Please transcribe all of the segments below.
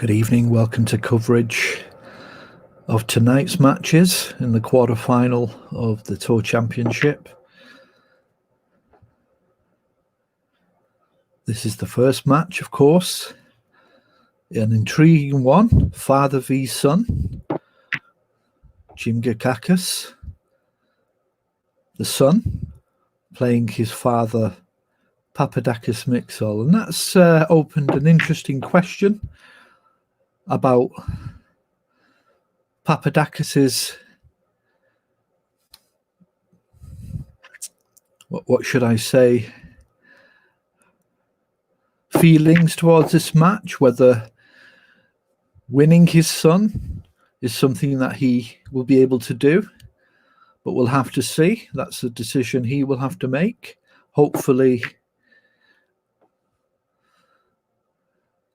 Good evening, welcome to coverage of tonight's matches in the quarter-final of the Tour Championship. This is the first match, of course, an intriguing one, father v son. Jim Gekakis, the son, playing his father Papadakis Mixol, and that's opened an interesting question about Papadakis's, what should I say, feelings towards this match, whether winning his son is something that he will be able to do, but we'll have to see. That's a decision he will have to make. Hopefully,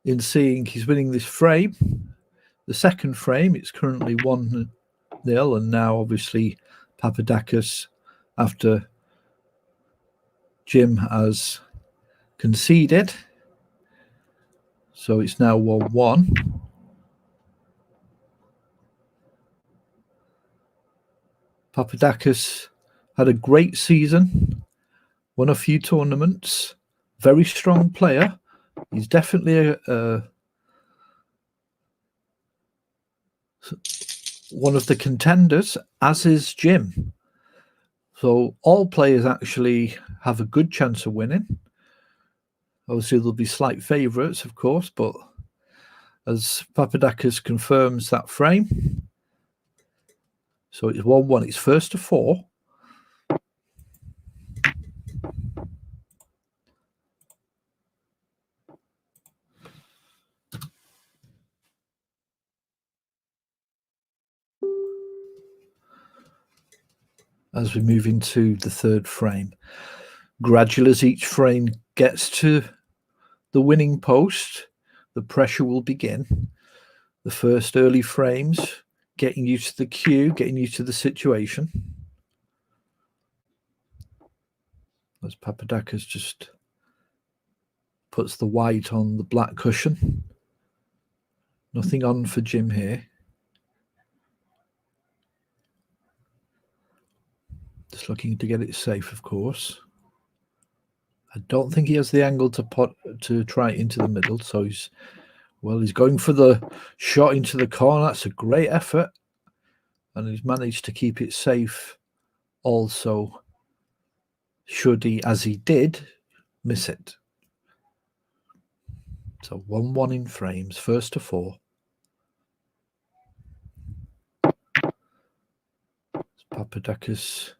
in seeing he's winning this frame, the second frame, it's currently 1-0, and now obviously Papadakis, after Jim has conceded, so it's now 1-1. Papadakis had a great season, won a few tournaments, very strong player. He's definitely one of the contenders, as is Jim. So all players actually have a good chance of winning. Obviously, there'll be slight favourites, of course, but as Papadakis confirms that frame, so it's 1-1. It's first to 4. As we move into the third frame, gradually as each frame gets to the winning post, the pressure will begin. The first early frames, getting used to the cue, getting used to the situation. As Papadakis just puts the white on the black cushion. Nothing on for Jim here. Just looking to get it safe, of course. I don't think he has the angle to try it into the middle, so he's going for the shot into the corner. That's a great effort, and he's managed to keep it safe also, should he, as he did, miss it. So 1-1 in frames, first to 4. Papadakis,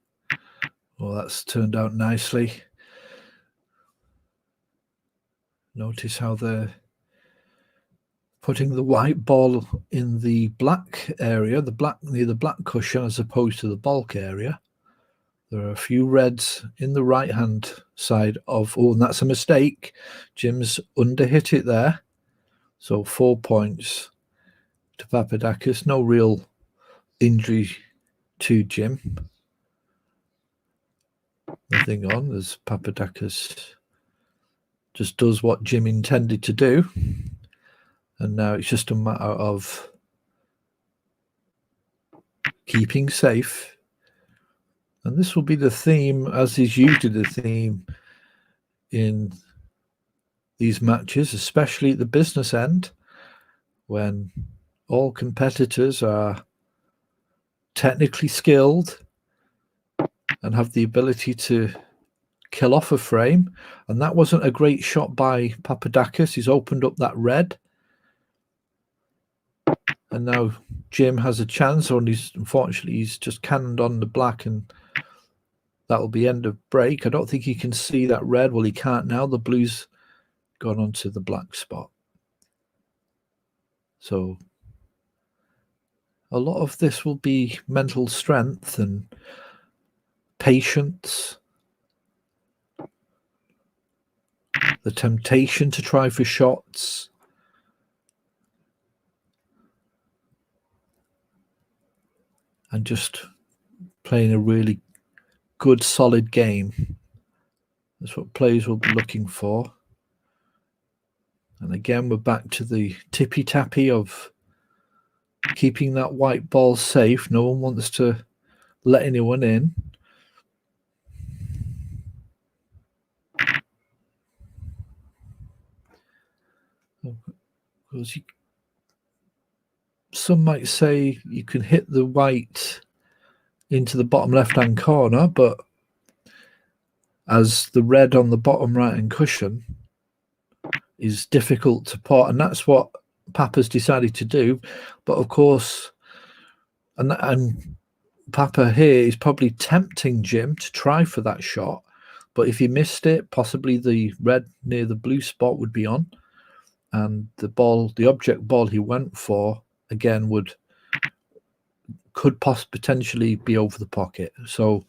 well, that's turned out nicely. Notice how they're putting the white ball in the black area, near the black cushion, as opposed to the bulk area. There are a few reds in the right-hand side of... Oh, and that's a mistake. Jim's underhit it there. So 4 points to Papadakis. No real injury to Jim. Nothing on, as Papadakis just does what Jim intended to do. And now it's just a matter of keeping safe. And this will be the theme, as is usually the theme in these matches, especially at the business end, when all competitors are technically skilled and have the ability to kill off a frame. And that wasn't a great shot by Papadakis. He's opened up that red. And now Jim has a chance, or unfortunately he's just cannoned on the black, and that will be end of break. I don't think he can see that red. Well, he can't now. The blue's gone onto the black spot. So a lot of this will be mental strength and patience. The temptation to try for shots. And just playing a really good, solid game. That's what players will be looking for. And again, we're back to the tippy-tappy of keeping that white ball safe. No one wants to let anyone in. Some might say you can hit the white into the bottom left-hand corner, but as the red on the bottom right-hand cushion is difficult to pot, and that's what Papa's decided to do. But of course, and Papa here is probably tempting Jim to try for that shot, but if he missed it, possibly the red near the blue spot would be on, and the object ball he went for again could potentially be over the pocket. So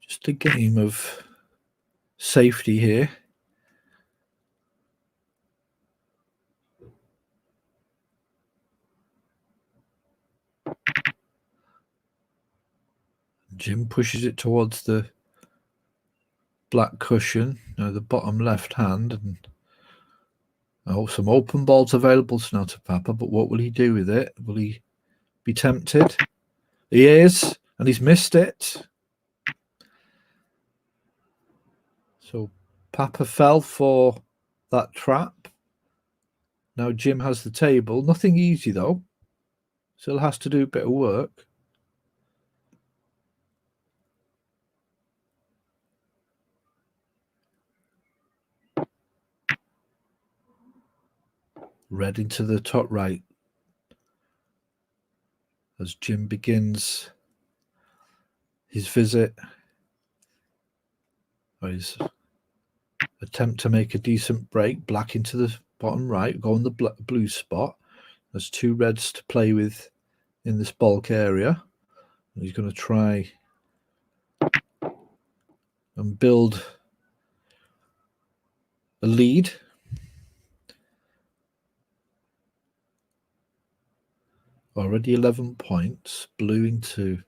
just a game of safety here. Jim pushes it towards the black cushion, the bottom left hand, and some open balls available now to Papa, but what will he do with it? Will he be tempted? He is, and he's missed it. So Papa fell for that trap. Now Jim has the table. Nothing easy though. Still has to do a bit of work. Red into the top right as Jim begins his visit, or his attempt to make a decent break. Black into the bottom right, go on the blue spot. There's two reds to play with in this bulk area. He's going to try and build a lead. Already 11 points. Blue into,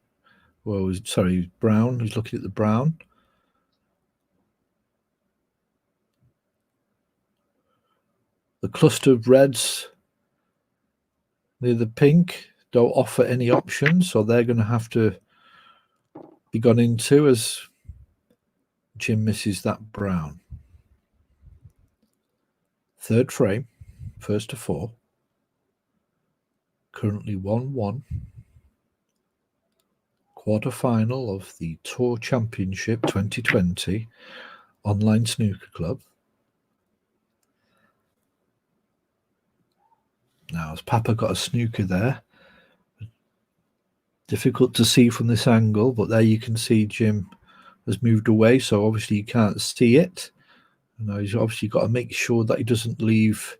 brown. He's looking at the brown. The cluster of reds near the pink don't offer any options, so they're going to have to be gone into as Jim misses that brown. Third frame, first to four. Currently 1-1. Quarter-final of the Tour Championship 2020 online snooker club. Now, has Papa got a snooker there? Difficult to see from this angle, but there you can see Jim has moved away, so obviously you can't see it. Now he's obviously got to make sure that he doesn't leave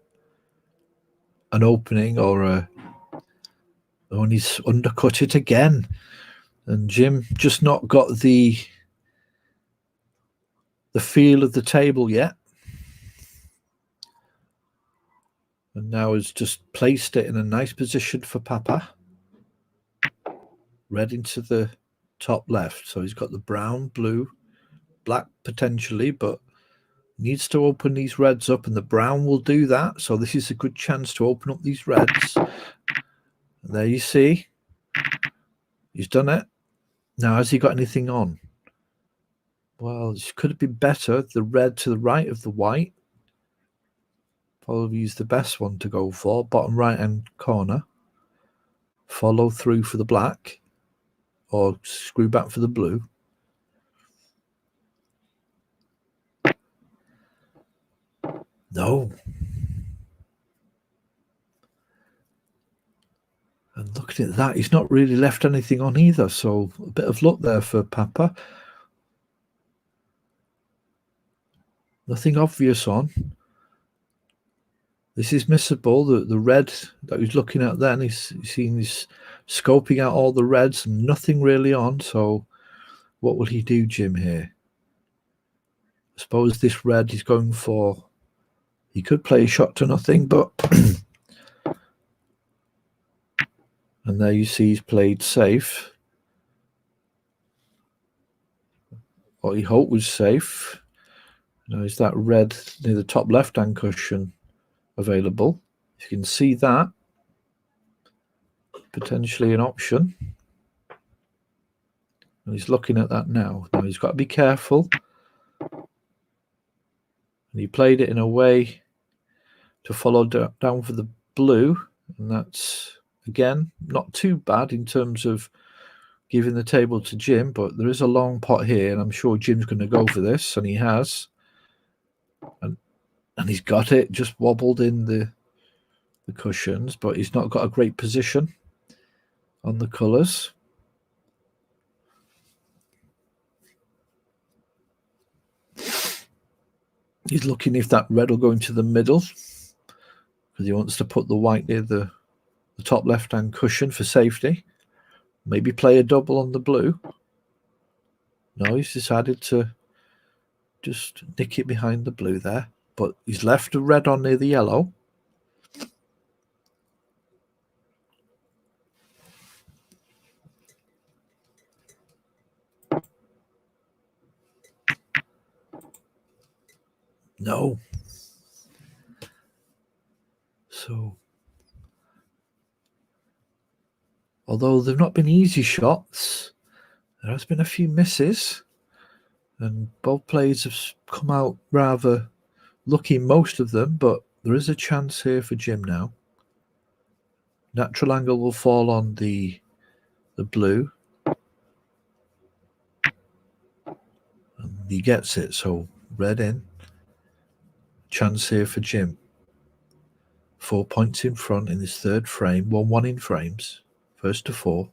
an opening or when he's undercut it again. And Jim just not got the feel of the table yet. And now has just placed it in a nice position for Papa. Red into the top left. So he's got the brown, blue, black potentially, but needs to open these reds up, and the brown will do that. So this is a good chance to open up these reds. And there you see. He's done it. Now, has he got anything on? Well, this could have been better. The red to the right of the white. Probably is the best one to go for. Bottom right-hand corner. Follow through for the black. Or screw back for the blue. No. And looking at that, he's not really left anything on either. So a bit of luck there for Papa. Nothing obvious on. This is missable. The red that he's looking at then, he's scoping out all the reds and nothing really on. So what will he do, Jim, here? I suppose this red he's going for. He could play a shot to nothing, but and there you see he's played safe. what he hoped was safe. Now is that red near the top left-hand cushion available? You can see that. Potentially an option. And he's looking at that now. Now he's got to be careful. And he played it in a way to follow down for the blue. And that's, again, not too bad in terms of giving the table to Jim. But there is a long pot here, and I'm sure Jim's going to go for this. And he has. And he's got it. Just wobbled in the cushions. But he's not got a great position on the colours. He's looking if that red will go into the middle, because he wants to put the white near the top left-hand cushion for safety. Maybe play a double on the blue. No, he's decided to just nick it behind the blue there. But he's left a red on near the yellow. No. So, although they've not been easy shots, there has been a few misses. And both players have come out rather lucky, most of them, but there is a chance here for Jim now. Natural angle will fall on the blue. And he gets it, so red in. Chance here for Jim. 4 points in front in his third frame, 1-1 in frames, first to 4.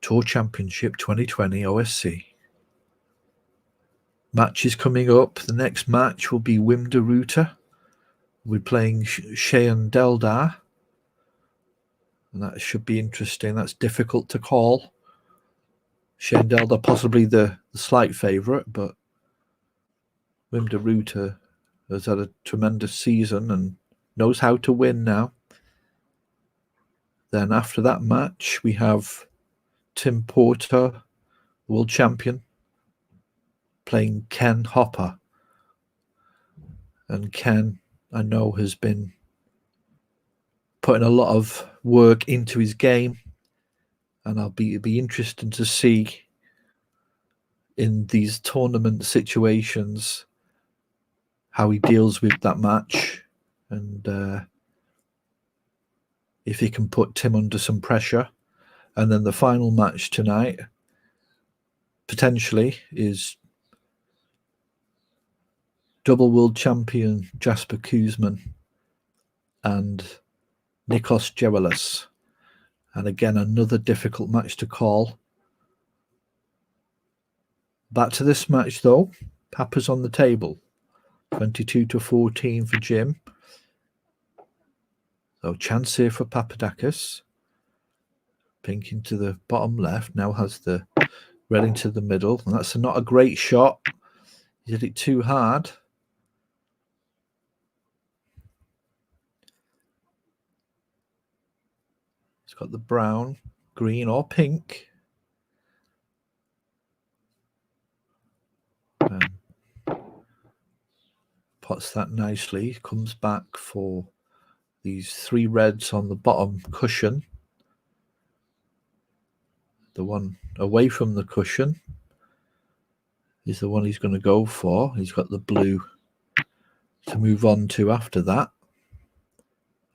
Tour Championship 2020 OSC. Matches coming up. The next match will be Wim de Ruyter. We're playing Cheyenne Deldar. And that should be interesting. That's difficult to call. Cheyenne Deldar possibly the slight favourite, but Wim de Ruyter has had a tremendous season and knows how to win now. Then after that match, we have Tim Porter, world champion, playing Ken Hopper. And Ken, I know, has been putting a lot of work into his game. And it'll be interesting to see in these tournament situations how he deals with that match. And if he can put Tim under some pressure. And then the final match tonight, potentially, is double world champion Jasper Koosman and Nikos Gerelis. And again, another difficult match to call. Back to this match, though. Papa's on the table. 22-14 for Jim. So chance here for Papadakis. Pink into the bottom left. Now has the red into the middle. And that's not a great shot. He did it too hard. It's got the brown, green or pink. And pots that nicely. Comes back for these 3 reds on the bottom cushion. The one away from the cushion is the one he's going to go for. He's got the blue to move on to after that,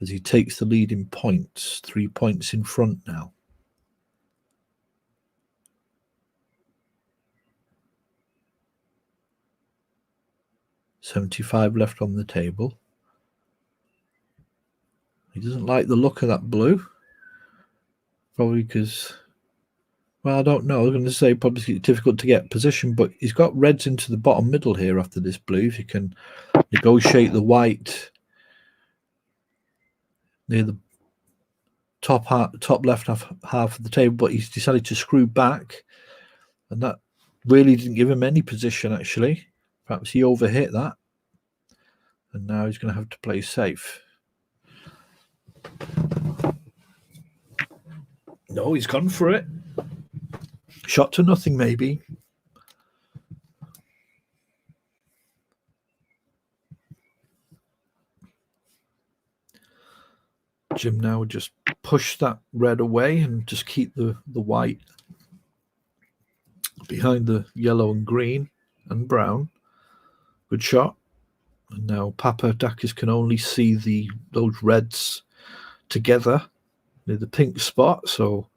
as he takes the lead in points. 3 points in front now. $75 left on the table. He doesn't like the look of that blue. Probably because, well, I don't know. I was going to say probably difficult to get position, but he's got reds into the bottom middle here after this blue. If you can negotiate the white near the top left half of the table, but he's decided to screw back, and that really didn't give him any position, actually. Perhaps he overhit that, and now he's going to have to play safe. No, he's gone for it. Shot to nothing, maybe. Jim now would just push that red away and just keep the white behind the yellow and green and brown. Good shot. And now Papadakis can only see those reds together near the pink spot, so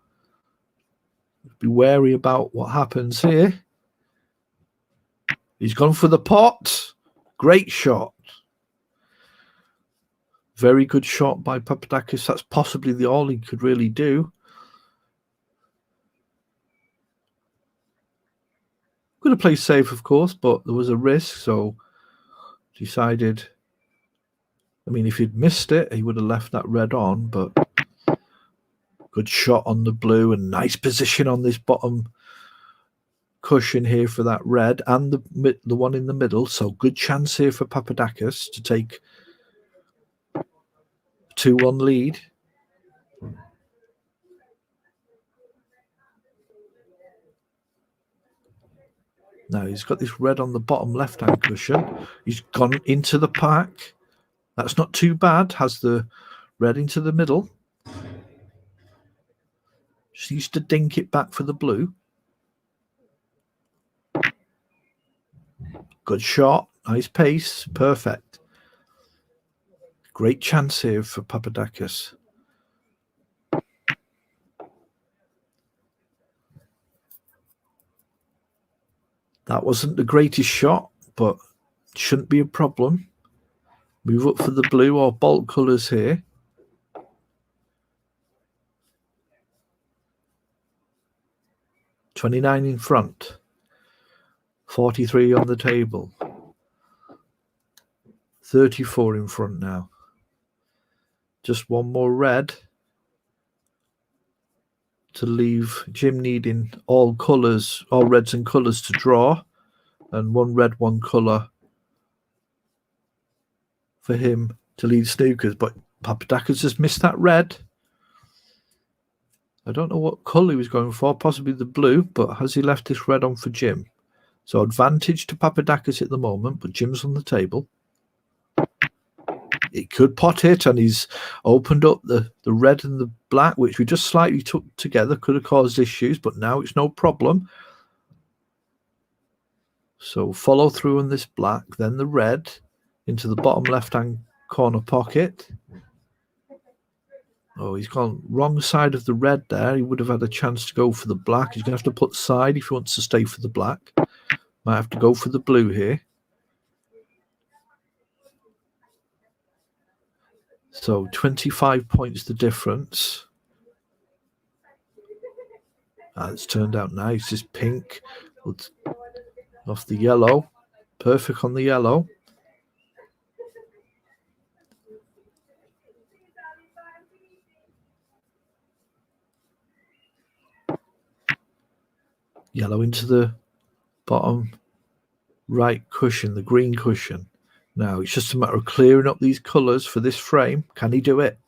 be wary about what happens here. He's gone for the pot. Great shot. Very good shot by Papadakis. That's possibly all he could really do. Could have played safe, of course, but there was a risk, so decided. I mean, if he'd missed it, he would have left that red on, but good shot on the blue and nice position on this bottom cushion here for that red and the one in the middle. So good chance here for Papadakis to take 2-1 lead. Now he's got this red on the bottom left-hand cushion. He's gone into the pack. That's not too bad. Has the red into the middle. Just needs to dink it back for the blue. Good shot. Nice pace. Perfect. Great chance here for Papadakis. That wasn't the greatest shot, but shouldn't be a problem. Move up for the blue or bolt colours here. $29 in front. 43 on the table. 34 in front now. Just one more red to leave Jim needing all colours, all reds and colours to draw, and one red, one colour for him to lead Snookers. But Papadakis has missed that red. I don't know what colour he was going for, possibly the blue, but has he left this red on for Jim? So advantage to Papadakis at the moment, but Jim's on the table. He could pot it, and he's opened up the red and the black, which we just slightly took together. Could have caused issues, but now it's no problem. So follow through on this black, then the red into the bottom left-hand corner pocket. Oh, he's gone wrong side of the red there. He would have had a chance to go for the black. He's going to have to put side if he wants to stay for the black. Might have to go for the blue here. So 25 points the difference. It's turned out nice. This pink off the yellow. Perfect on the yellow. Yellow into the bottom right cushion, the green cushion. Now it's just a matter of clearing up these colours for this frame. Can he do it?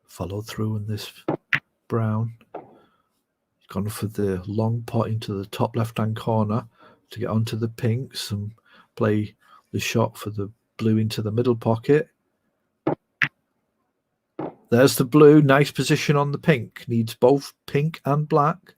Follow through in this brown. He's gone for the long pot into the top left-hand corner to get onto the pinks and play the shot for the blue into the middle pocket. There's the blue. Nice position on the pink. Needs both pink and black.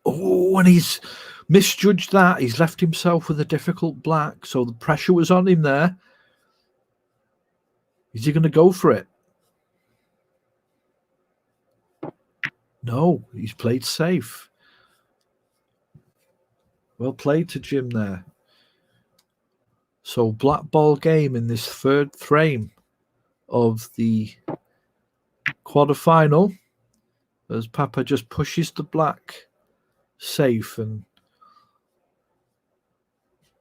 Oh, and he's misjudged that. He's left himself with a difficult black. So the pressure was on him there. Is he going to go for it? No, he's played safe. Well played to Jim there. So black ball game in this third frame of the quarterfinal as Papa just pushes the black safe. And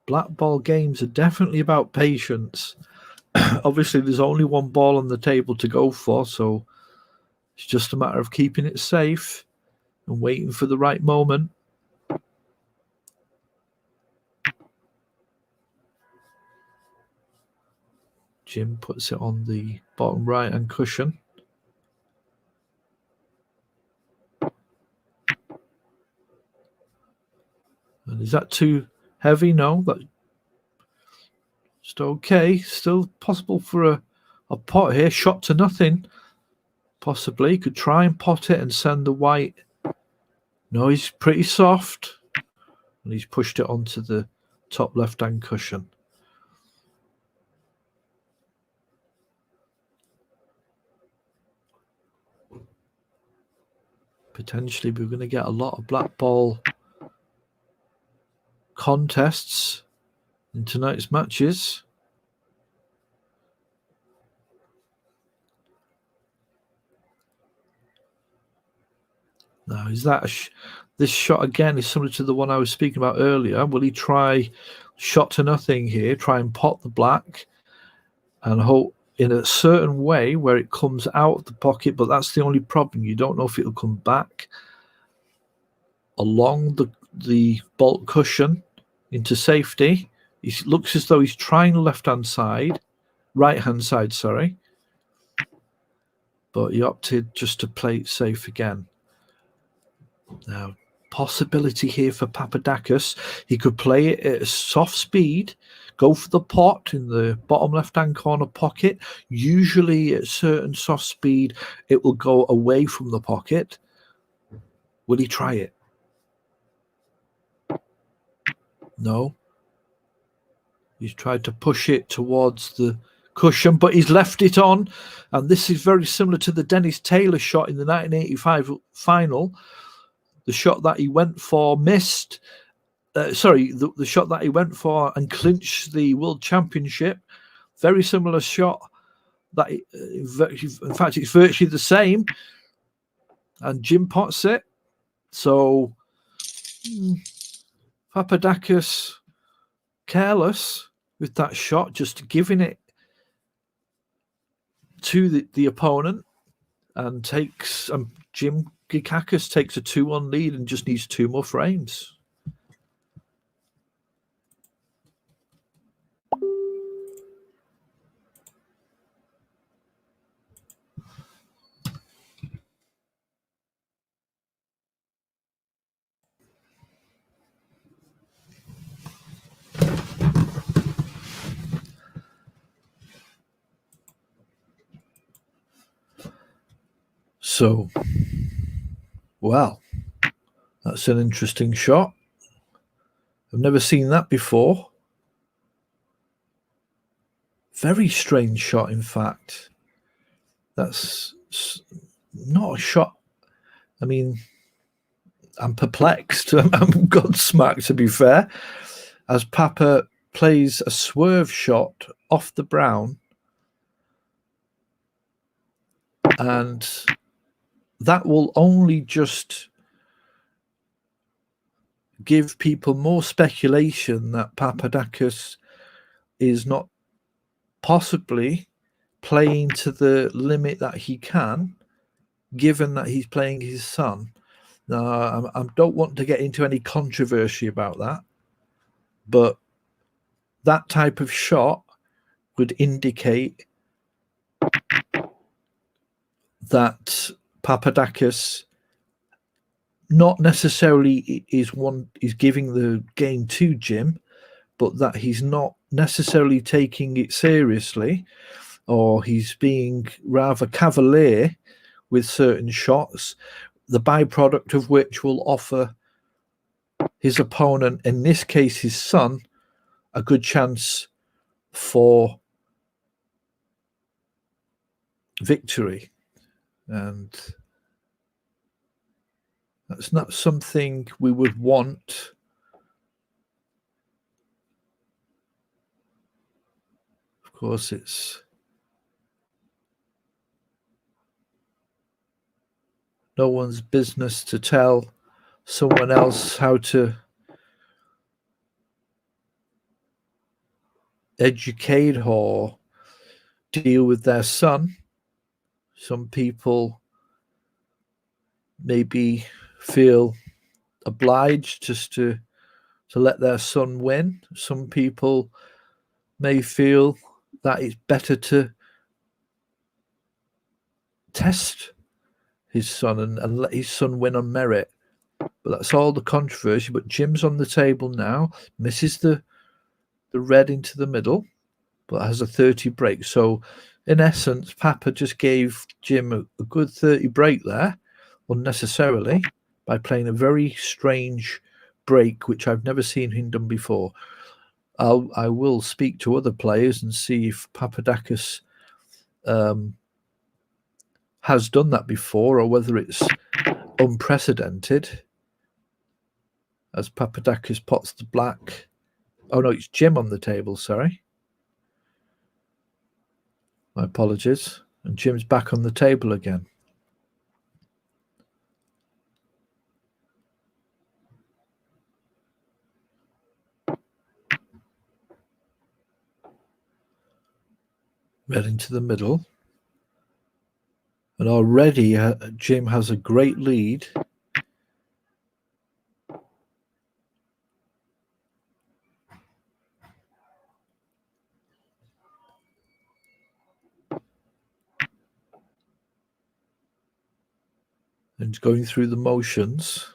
black ball games are definitely about patience. Obviously, there's only one ball on the table to go for, so it's just a matter of keeping it safe and waiting for the right moment. Jim puts it on the bottom right-hand cushion. And is that too heavy? No, that's still okay. Still possible for a pot here. Shot to nothing. Possibly could try and pot it and send the white. No, he's pretty soft. And he's pushed it onto the top left-hand cushion. Potentially we're going to get a lot of black ball contests in tonight's matches. Now, is that this shot again is similar to the one I was speaking about earlier? Will he try shot to nothing here, try and pot the black and hope in a certain way where it comes out of the pocket, but that's the only problem. You don't know if it'll come back along the bolt cushion into safety. It looks as though he's trying the right-hand side, sorry. But he opted just to play it safe again. Now, possibility here for Papadakis. He could play it at a soft speed, go for the pot in the bottom left-hand corner pocket. Usually at certain soft speed, it will go away from the pocket. Will he try it? No. He's tried to push it towards the cushion, but he's left it on. And this is very similar to the Dennis Taylor shot in the 1985 final. The shot that he went for missed. The shot that he went for and clinched the World Championship. Very similar shot. In fact, it's virtually the same. And Jim pots it. So Papadakis careless with that shot, just giving it to the opponent, and Jim Gikakis takes a 2-1 lead and just needs 2 more frames. So, well, that's an interesting shot. I've never seen that before. Very strange shot, in fact. That's not a shot. I mean, I'm perplexed. I'm godsmacked, to be fair, as Papa plays a swerve shot off the brown. And that will only just give people more speculation that Papadakis is not possibly playing to the limit that he can, given that he's playing his son. Now, I don't want to get into any controversy about that, but that type of shot would indicate that Papadakis not necessarily is giving the game to Jim, but that he's not necessarily taking it seriously, or he's being rather cavalier with certain shots, the byproduct of which will offer his opponent, in this case his son, a good chance for victory. And that's not something we would want. Of course, it's no one's business to tell someone else how to educate or deal with their son. Some people maybe feel obliged just to let their son win. Some people may feel that it's better to test his son and let his son win on merit. But that's all the controversy. But Jim's on the table now, misses the red into the middle, but has a 30 break. So in essence, Papa just gave Jim a good 30 break there, unnecessarily, by playing a very strange break, which I've never seen him done before. I will speak to other players and see if Papadakis has done that before, or whether it's unprecedented. As Papadakis pots the black. Oh no, it's Jim on the table, sorry. My apologies. And Jim's back on the table again. Red into the middle. And already Jim has a great lead. And going through the motions.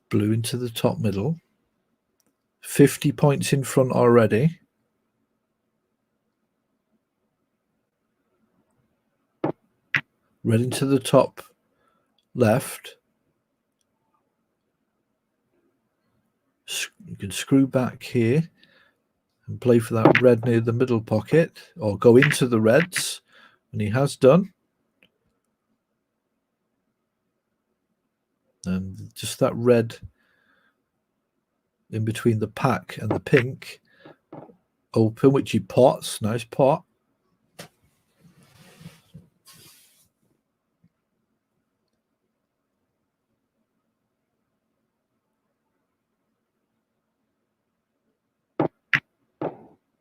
Blue into the top middle. 50 points in front already. Red into the top left. You can screw back here and play for that red near the middle pocket, or go into the reds, and he has done. And just that red in between the pack and the pink open, which he pots. Nice pot.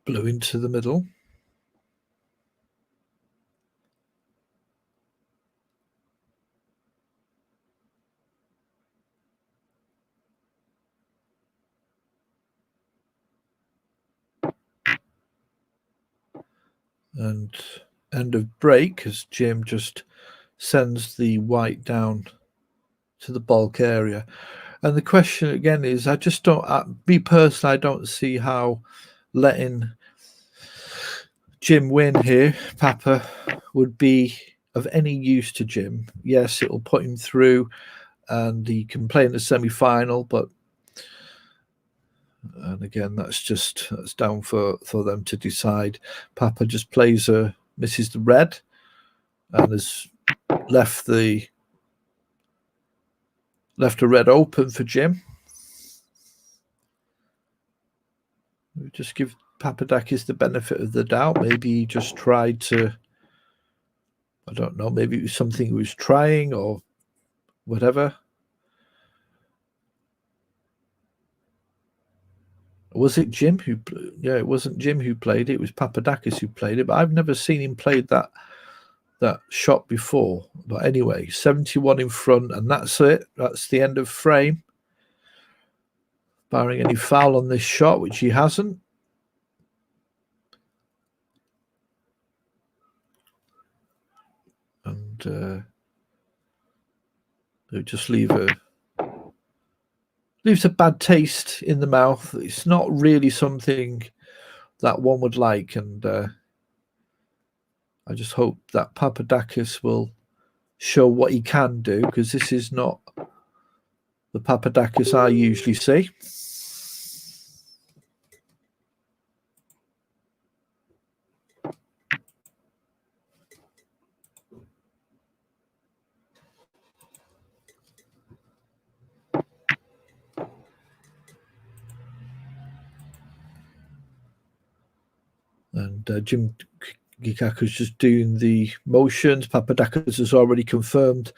Blue into the middle. And end of break as Jim just sends the white down to the bulk area. And the question again is, I just don't, me personally, I don't see how letting Jim win here, Papa, would be of any use to Jim. Yes, it'll put him through and he can play in the semi-final, but and again, that's down for them to decide. Papa just misses the red and has left a red open for Jim. We just give Papadakis the benefit of the doubt. Maybe he just tried to, I don't know, maybe it was something he was trying or whatever. Was it Jim who? Yeah, it wasn't Jim who played it. It was Papadakis who played it. But I've never seen him play that shot before. But anyway, 71 in front, and that's it. That's the end of frame. Barring any foul on this shot, which he hasn't. And it just leaves a bad taste in the mouth. It's not really something that one would like, and I just hope that Papadakis will show what he can do, because this is not the Papadakis I usually see. And Jim Gikaku's just doing the motions. Papadakis has already confirmed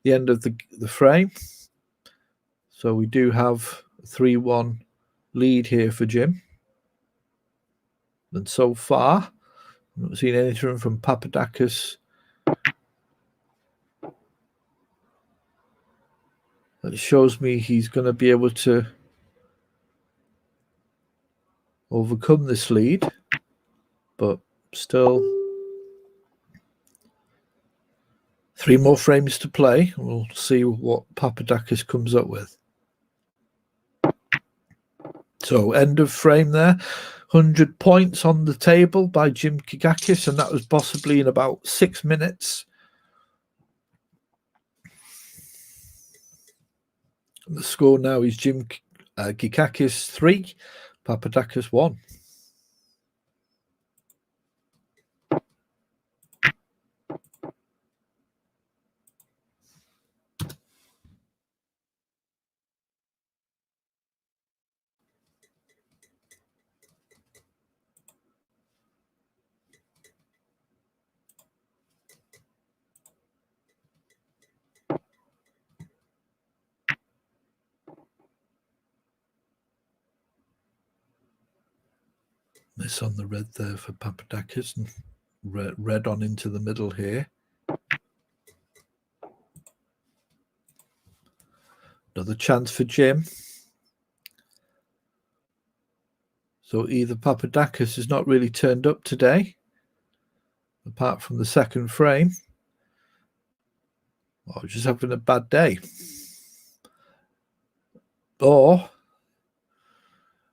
the end of the frame. So we do have a 3-1 lead here for Jim. And so far, I've not seen anything from Papadakis It shows me he's going to be able to overcome this lead, but still 3 more frames to play. We'll see what Papadakis comes up with. So end of frame there. 100 points on the table by Jim Gigakis, and that was possibly in about 6 minutes. The score now is Jim Gigakis 3, Papadakis 1. Miss on the red there for Papadakis, and red on into the middle here. Another chance for Jim. So either Papadakis has not really turned up today, apart from the second frame, or just having a bad day. Or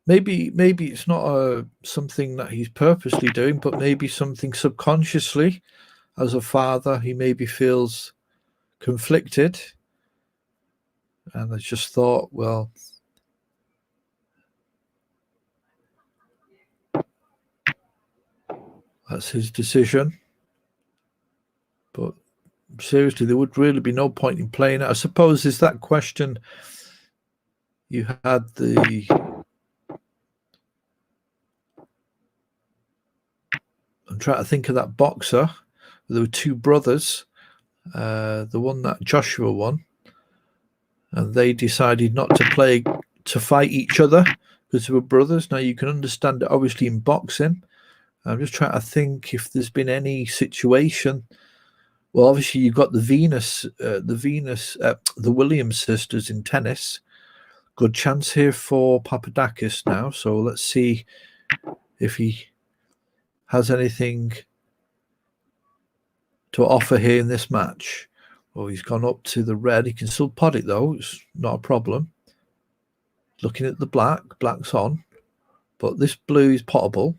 maybe it's not something that he's purposely doing, but maybe something subconsciously. As a father, he maybe feels conflicted, and has just thought, well, that's his decision. But seriously, there would really be no point in playing it. I suppose is that question you had I'm trying to think of that boxer. There were 2 brothers. The one that Joshua won, and they decided not to fight each other because they were brothers. Now you can understand it obviously in boxing. I'm just trying to think if there's been any situation. Well, obviously you've got the Williams sisters in tennis. Good chance here for Papadakis now. So let's see if he has anything to offer here in this match. Oh, he's gone up to the red. He can still pot it though. It's not a problem. Looking at the black's on, but this blue is potable.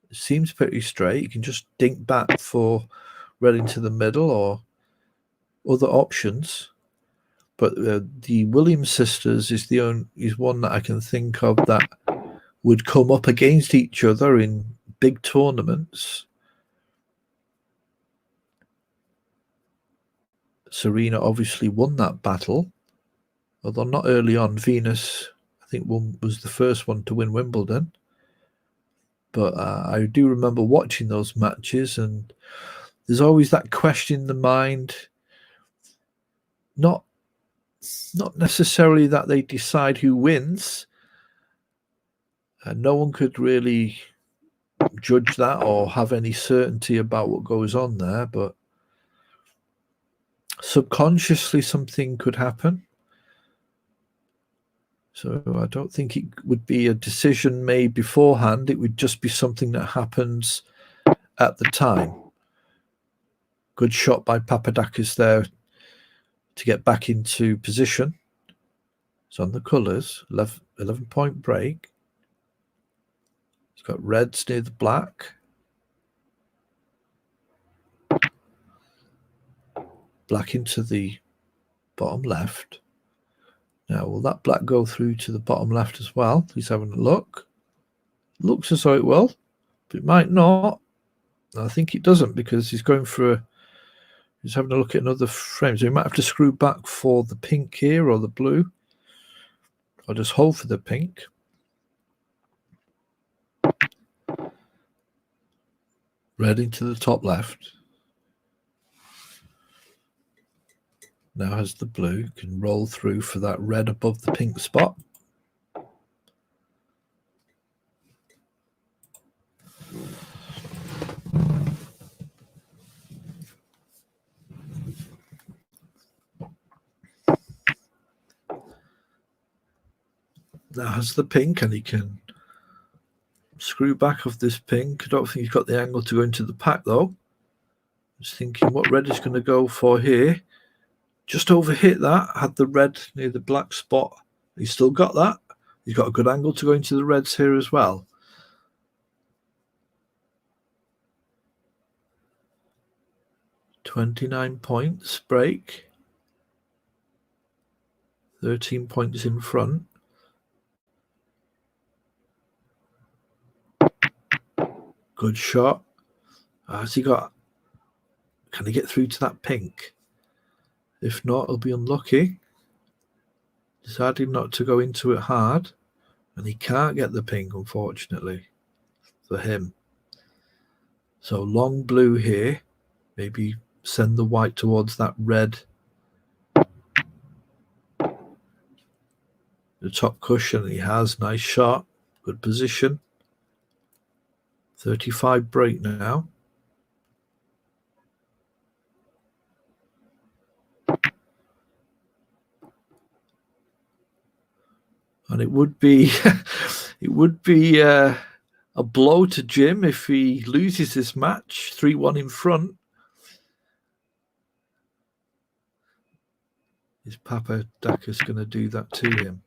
It seems pretty straight. You can just dink back for red into the middle or other options. But the Williams sisters is one that I can think of that would come up against each other in big tournaments. Serena obviously won that battle, although not early on. Venus, I think, was the first one to win Wimbledon. But I do remember watching those matches, and there's always that question in the mind. Not necessarily that they decide who wins. No one could really judge that or have any certainty about what goes on there, but subconsciously something could happen. So I don't think it would be a decision made beforehand. It would just be something that happens at the time. Good shot by Papadakis there to get back into position. It's on the colours, 11-point break. He's got reds near the black. Black into the bottom left. Now, will that black go through to the bottom left as well? He's having a look. Looks as though it will, but it might not. I think it doesn't because he's going for he's having a look at another frame. So he might have to screw back for the pink here or the blue. Or just hold for the pink. Red into the top left. Now has the blue, can roll through for that red above the pink spot. Now has the pink, and he can screw back off this pink. I don't think he's got the angle to go into the pack, though. Just thinking what red is going to go for here. Just overhit that, had the red near the black spot. He's still got that. He's got a good angle to go into the reds here as well. $29 points break. 13 points in front. Good shot. Has he got... Can he get through to that pink? If not, he'll be unlucky. Decided not to go into it hard. And he can't get the pink, unfortunately, for him. So long blue here. Maybe send the white towards that red. The top cushion he has. Nice shot. Good position. 35 break now. And it would be a blow to Jim if he loses this match. 3-1 in front. Is Papadakis going to do that to him?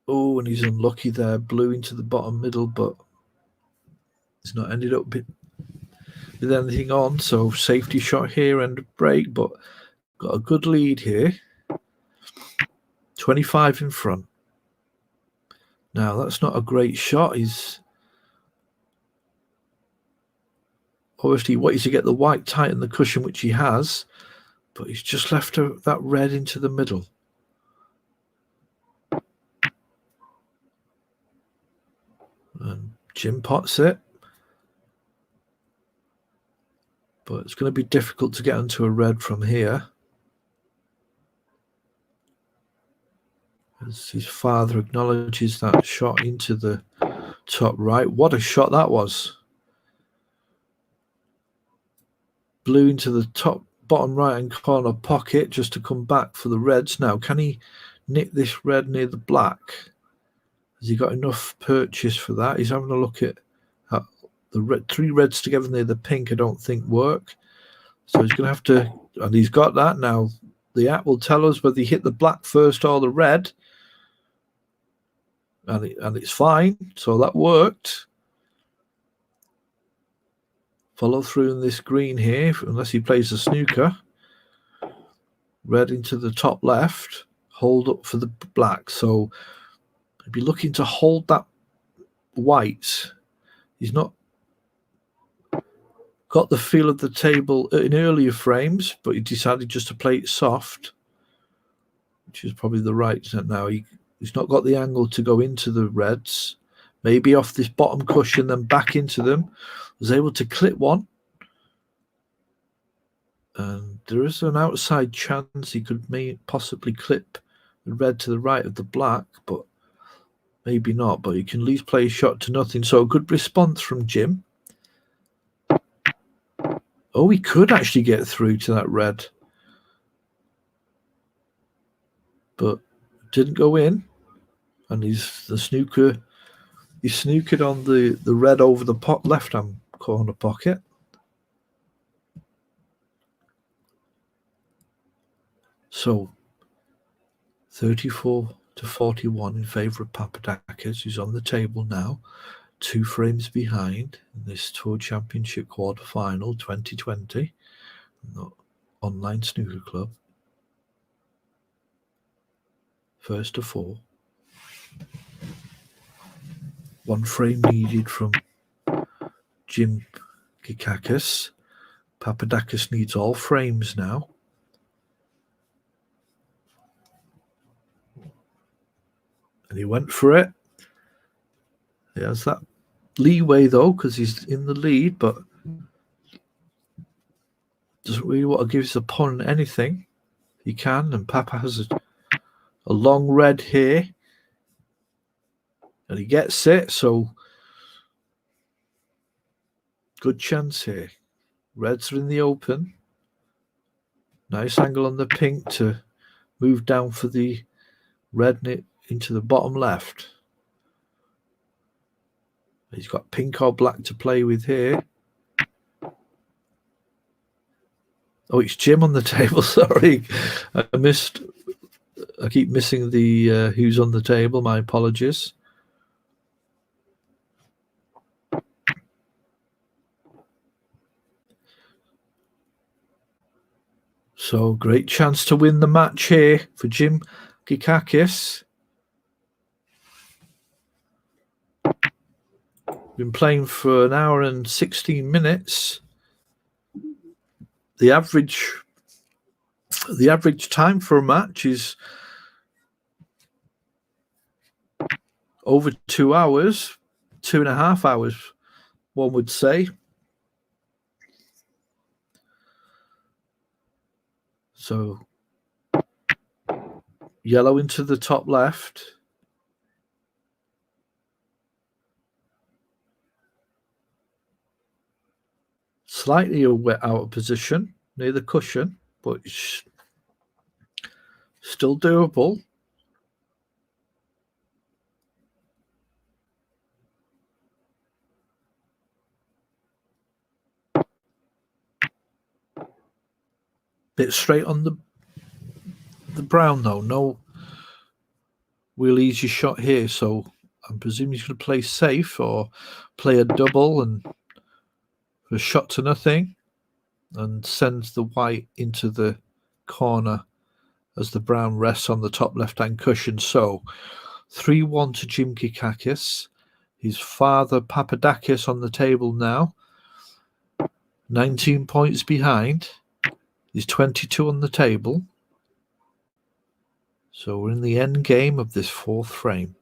Oh, and he's unlucky there. Blue into the bottom middle, but he's not ended up with anything on. So safety shot here and a break, but got a good lead here. 25 in front. Now, that's not a great shot. He's obviously wanting to get the white tight in the cushion, which he has, but he's just left that red into the middle. And Jim pots it. But it's going to be difficult to get onto a red from here. As his father acknowledges that shot into the top right. What a shot that was. Blue into the top bottom right hand corner pocket just to come back for the reds. Now, can he nick this red near the black? Has he got enough purchase for that? He's having a look at the three reds together near the pink. I don't think work. So he's going to have to, and he's got that now. The app will tell us whether he hit the black first or the red. And it's fine. So that worked. Follow through in this green here, unless he plays the snooker. Red into the top left. Hold up for the black. So he'd be looking to hold that white. He's not got the feel of the table in earlier frames, but he decided just to play it soft, which is probably the right now. He's not got the angle to go into the reds. Maybe off this bottom cushion, then back into them. Was able to clip one. And there is an outside chance he could possibly clip the red to the right of the black, but maybe not. But he can at least play a shot to nothing. So a good response from Jim. Oh, he could actually get through to that red. But didn't go in. And he snookered on the red over the left-hand corner pocket. So 34-41 in favour of Papadakis, who's on the table now. 2 frames behind in this Tour Championship quarter-final 2020. The online snooker club. First to 4. 1 frame needed from Jim Gikakis. Papadakis needs all frames now. And he went for it. He has that leeway, though, because he's in the lead, but doesn't really want to give his opponent anything. He can, and Papa has a long red here. And he gets it, so good chance here. Reds are in the open. Nice angle on the pink to move down for the red into the bottom left. He's got pink or black to play with here. Oh, it's Jim on the table. Sorry, I keep missing the who's on the table. My apologies. So great chance to win the match here for Jim Kikakis. Been playing for an hour and 16 minutes. The average time for a match is over 2 hours, 2.5 hours, one would say. So yellow into the top left. Slightly out of position near the cushion, but it's still doable. Bit straight on the brown though. No real easy shot here, so I'm presuming he's going to play safe or play a double and a shot to nothing and sends the white into the corner as the brown rests on the top left-hand cushion. So 3-1 to Jim Kikakis. His father Papadakis on the table now, 19 points behind. He's 22 on the table. So we're in the end game of this fourth frame.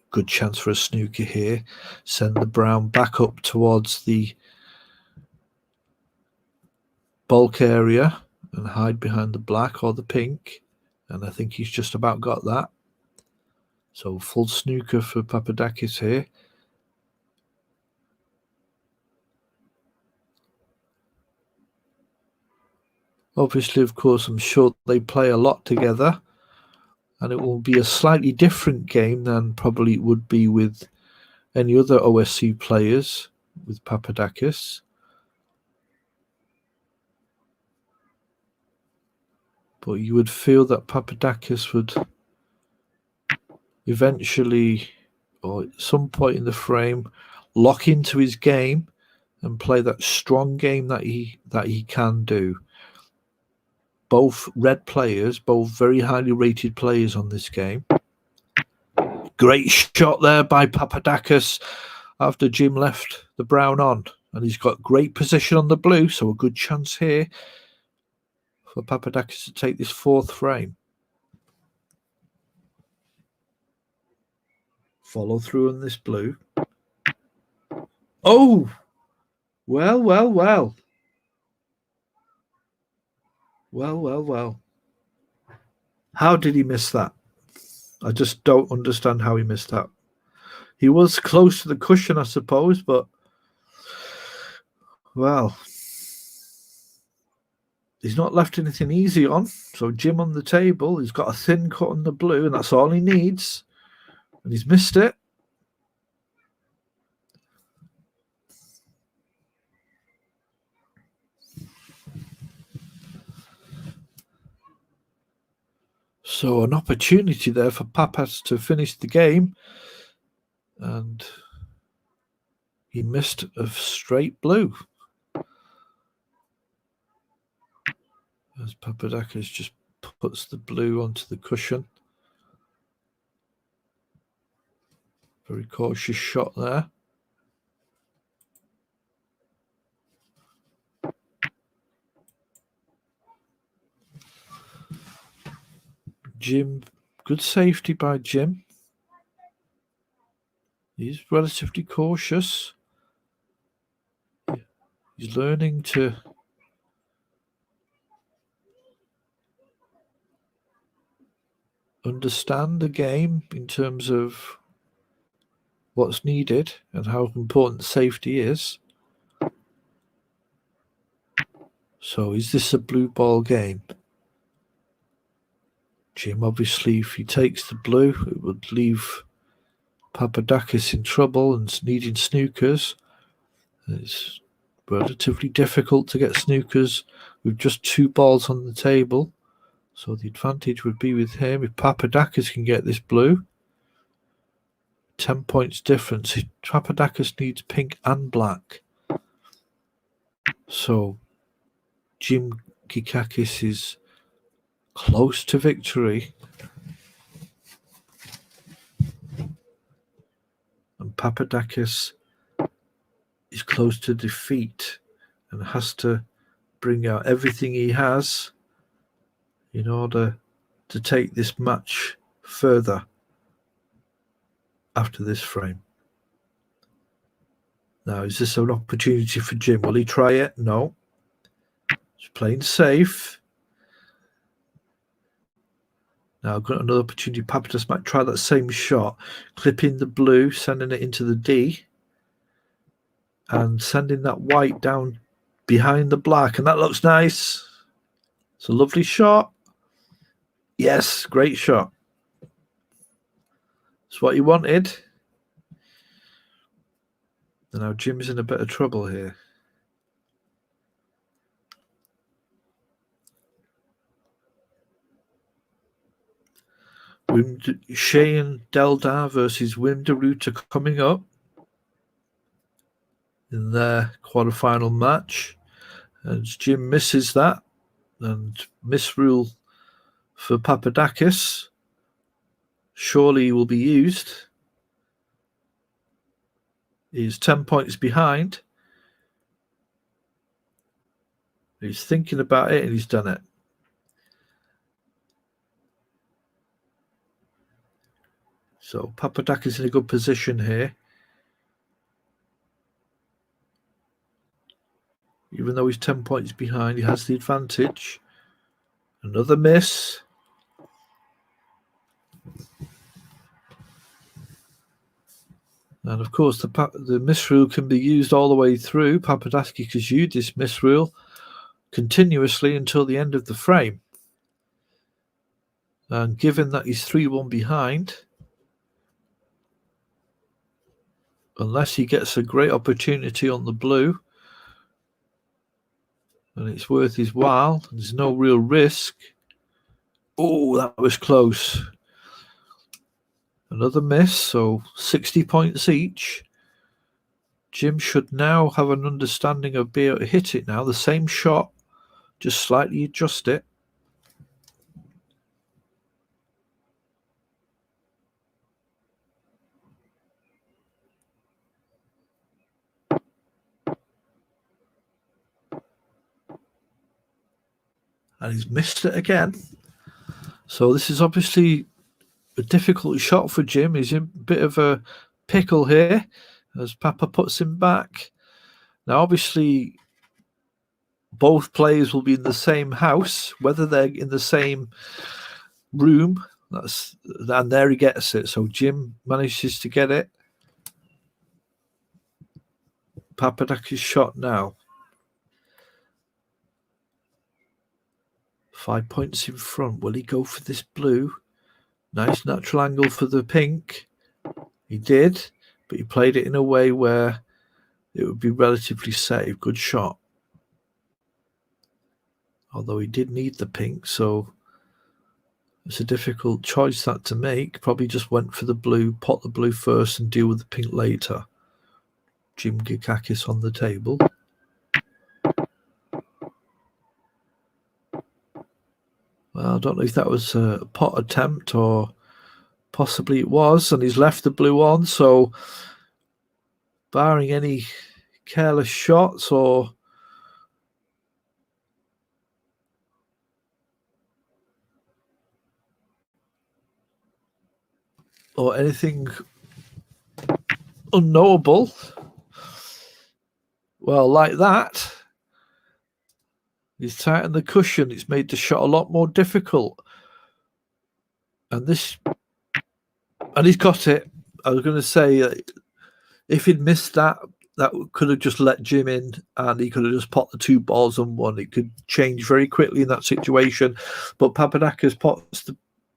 Good chance for a snooker here. Send the brown back up towards the bulk area and hide behind the black or the pink. And I think he's just about got that. So full snooker for Papadakis here. Obviously, of course, I'm sure they play a lot together. And it will be a slightly different game than probably it would be with any other OSC players with Papadakis. But you would feel that Papadakis would eventually, or at some point in the frame, lock into his game and play that strong game that he can do. Both red players, both very highly rated players on this game. Great shot there by Papadakis after Jim left the brown on. And he's got great position on the blue, so a good chance here for Papadakis to take this fourth frame. Follow through on this blue. Oh! Well, well, well. Well, well, well. How did he miss that? I just don't understand how he missed that. He was close to the cushion, I suppose, but well, he's not left anything easy on. So Jim on the table, he's got a thin cut on the blue, and that's all he needs. And he's missed it. So an opportunity there for Papas to finish the game. And he missed a straight blue. As Papadakis just puts the blue onto the cushion. Very cautious shot there. Jim, good safety by Jim. He's relatively cautious. He's learning to understand the game in terms of what's needed and how important safety is. So is this a blue ball game? Jim, obviously, if he takes the blue, it would leave Papadakis in trouble and needing snookers. It's relatively difficult to get snookers with just 2 balls on the table. So the advantage would be with him. If Papadakis can get this blue, 10 points difference. Papadakis needs pink and black. So Jim Gikakis is close to victory. And Papadakis is close to defeat and has to bring out everything he has in order to take this match further after this frame. Now, is this an opportunity for Jim? Will he try it? No. He's playing safe. Now, I've got another opportunity. Papadakis might try that same shot, clipping the blue, sending it into the D, and sending that white down behind the black. And that looks nice. It's a lovely shot. Yes, great shot. It's what he wanted. And now Jim's in a bit of trouble here. Cheyenne Deldar versus Wim de Root are coming up in their quarterfinal match. And Jim misses that. And misrule for Papadakis. Surely he will be used. He's 10 points behind. He's thinking about it and he's done it. So Papadakis in a good position here. Even though he's 10 points behind, he has the advantage. Another miss. And of course, the misrule can be used all the way through. Papadakis has used this misrule continuously until the end of the frame. And given that he's 3-1 behind, unless he gets a great opportunity on the blue, and it's worth his while, there's no real risk. Oh, that was close. Another miss, so 60 points each. Jim should now have an understanding of being able to hit it now. The same shot, just slightly adjust it. And he's missed it again. So this is obviously a difficult shot for Jim. He's in a bit of a pickle here as Papa puts him back. Now, obviously, both players will be in the same house, whether they're in the same room. And there he gets it. So Jim manages to get it. Papadakis' shot now. 5 points in front. Will he go for this blue? Nice natural angle for the pink. He did, but he played it in a way where it would be relatively safe. Good shot. Although he did need the pink, so it's a difficult choice that to make. Probably just went for the blue, pot the blue first and deal with the pink later. Jim Gikakis on the table. Well, I don't know if that was a pot attempt or possibly it was, and he's left the blue on. So, barring any careless shots or anything unknowable, well, like that, he's tightened the cushion. It's made the shot a lot more difficult. And he's got it. I was going to say, if he'd missed that that could have just let Jim in, and he could have just popped the 2 balls and won. It could change very quickly in that situation. But Papadakis pots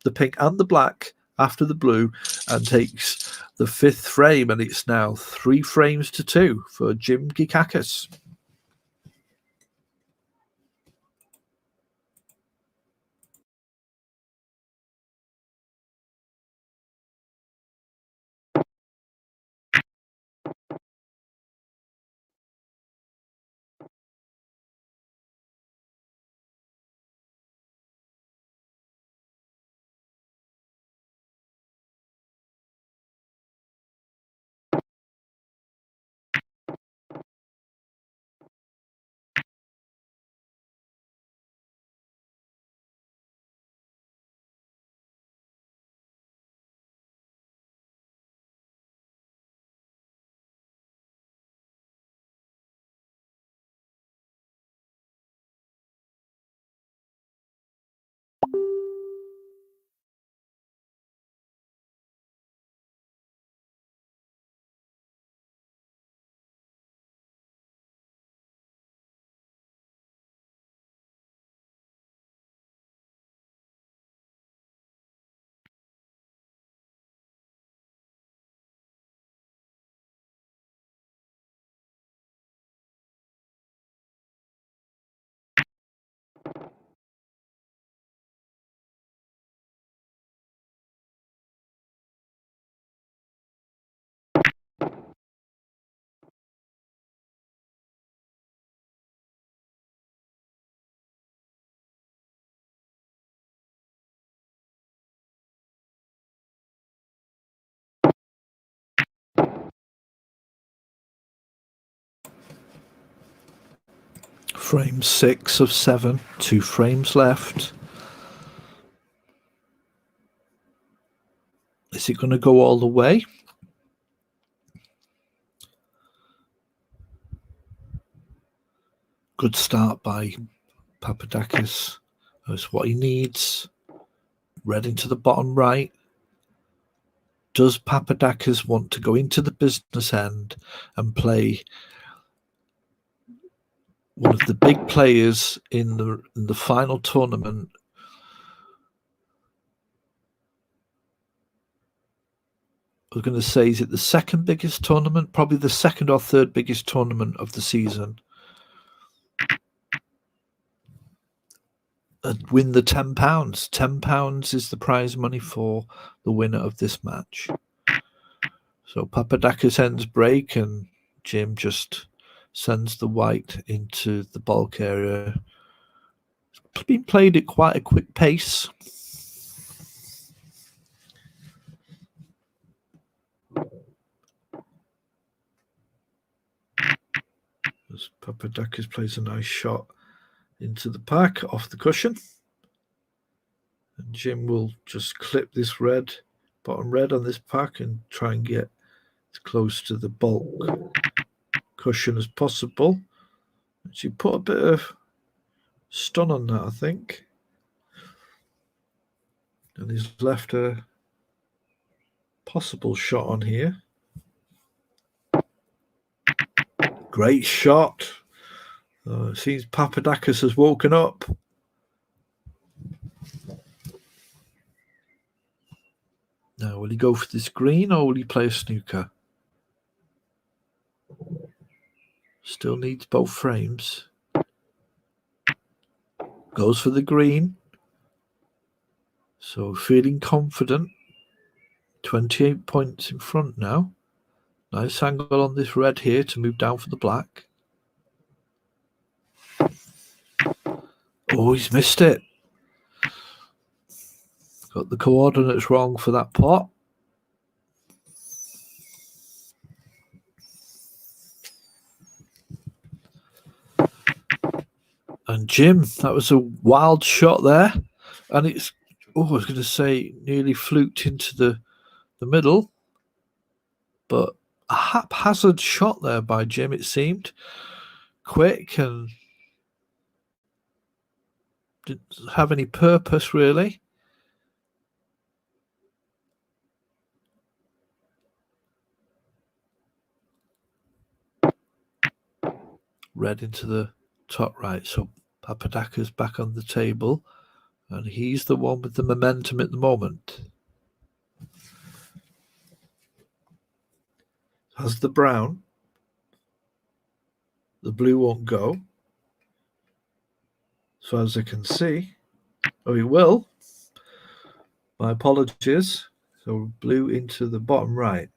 the pink and the black after the blue and takes the 5th frame, and it's now 3 frames to 2 for Jim Gikakis. Frame 6 of 7, 2 frames left. Is it going to go all the way? Good start by Papadakis. That's what he needs. Red into the bottom right. Does Papadakis want to go into the business end and play one of the big players in the final tournament? I was going to say, is it the second biggest tournament? Probably the second or third biggest tournament of the season. And win the £10. £10 is the prize money for the winner of this match. So Papadakis ends break, and Jim just sends the white into the bulk area. It's been played at quite a quick pace. As Papadakis plays a nice shot into the pack off the cushion. And Jim will just clip this red, bottom red on this pack, and try and get as close to the bulk cushion as possible. She put a bit of stun on that, I think. And he's left a possible shot on here. Great shot. It seems Papadakis has woken up. Now, will he go for this green or will he play a snooker? Still needs both frames. Goes for the green. So feeling confident. 28 points in front now. Nice angle on this red here to move down for the black. Oh, he's missed it. Got the coordinates wrong for that pot. And Jim, that was a wild shot there. And it's, I was going to say, nearly fluked into the middle. But a haphazard shot there by Jim, it seemed. Quick and didn't have any purpose, really. red into the top right. So Papadakis back on the table, and he's the one with the momentum at the moment. Has the brown. The blue won't go. So as I can see, oh, he will. My apologies. So blue into the bottom right.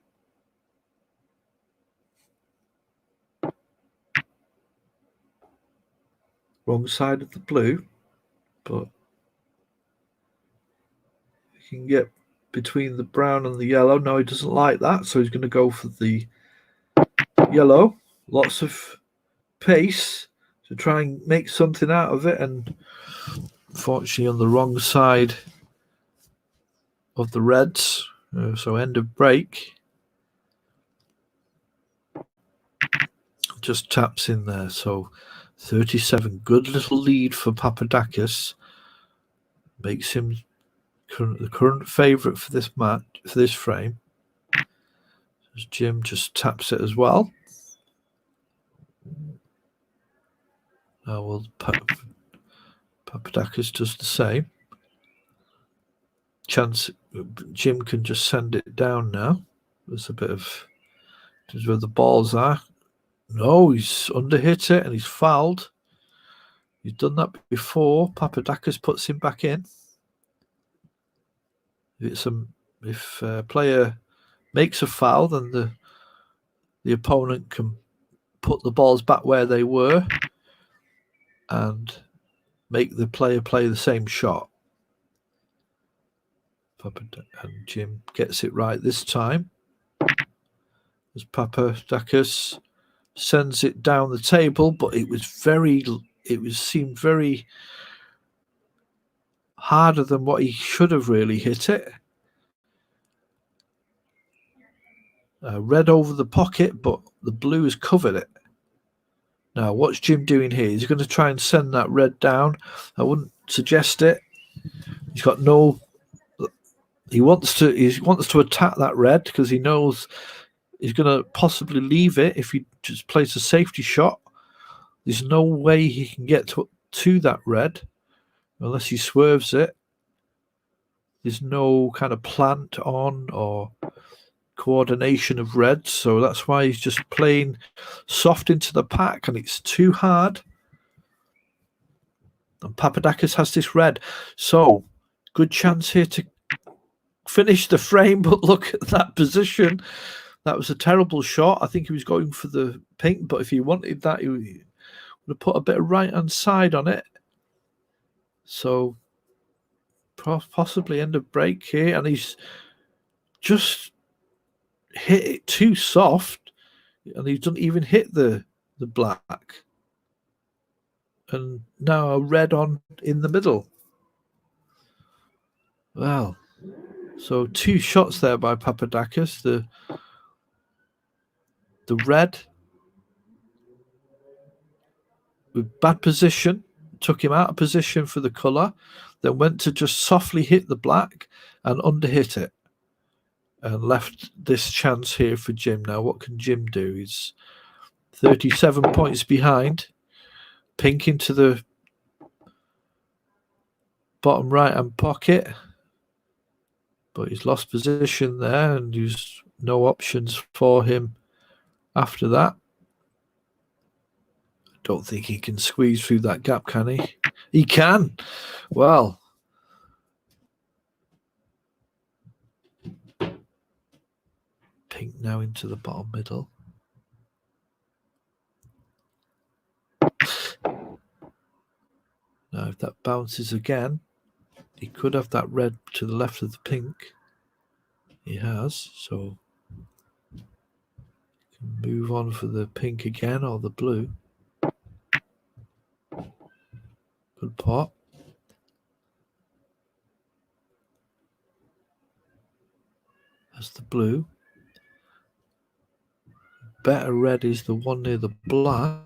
Wrong side of the blue, but he can get between the brown and the yellow. No, he doesn't like that, so he's going to go for the yellow. Lots of pace to try and make something out of it, and unfortunately on the wrong side of the reds. So end of break. Just taps in there. So 37. Good little lead for Papadakis. Makes him the current favourite for this match, for this frame. As Jim just taps it as well. Well, Papadakis does the same. Chance Jim can just send it down now. There's a bit of this is where the balls are. No, he's underhit it and he's fouled. He's done that before. Papadakis puts him back in. If a player makes a foul, then the opponent can put the balls back where they were and make the player play the same shot. And Jim gets it right this time. As Papadakis sends it down the table, but it seemed very harder than what he should have really hit it. Red over the pocket, but the blue has covered it. Now, what's Jim doing here? He's going to try and send that red down. I wouldn't suggest it. He's got no. He wants to attack that red because he knows he's going to possibly leave it if he just plays a safety shot. There's no way he can get to that red unless he swerves it. There's no kind of plant on or coordination of reds, so that's why he's just playing soft into the pack, and it's too hard. And Papadakis has this red, so good chance here to finish the frame, but look at that position. That was a terrible shot. I think he was going for the pink, but if he wanted that, he would have put a bit of right-hand side on it. So possibly end of break here, and he's just hit it too soft, and he doesn't even hit the black. And now a red on in the middle. Well, so 2 shots there by Papadakis. The red with bad position, took him out of position for the colour, then went to just softly hit the black and underhit it, and left this chance here for Jim. Now, what can Jim do? He's 37 points behind. Pink into the bottom right-hand pocket, but he's lost position there, and there's no options for him after that. I don't think he can squeeze through that gap, can he? He can. Well, Pink now into the bottom middle. Now, if that bounces again, he could have that red to the left of the pink. He has, so can move on for the pink again or the blue. Good pot. That's the blue. Better red is the one near the black.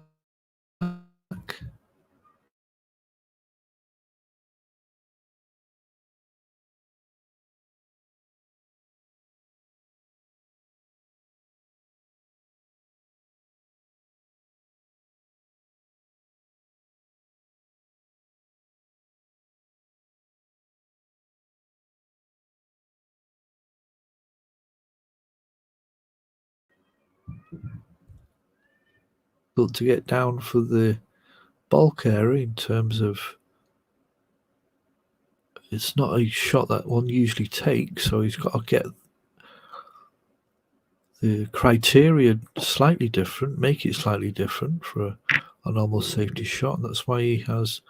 difficult to get down for the bulk area in terms of it's not a shot that one usually takes, so he's got to get the criteria slightly different, make it slightly different for a normal safety shot, and that's why he has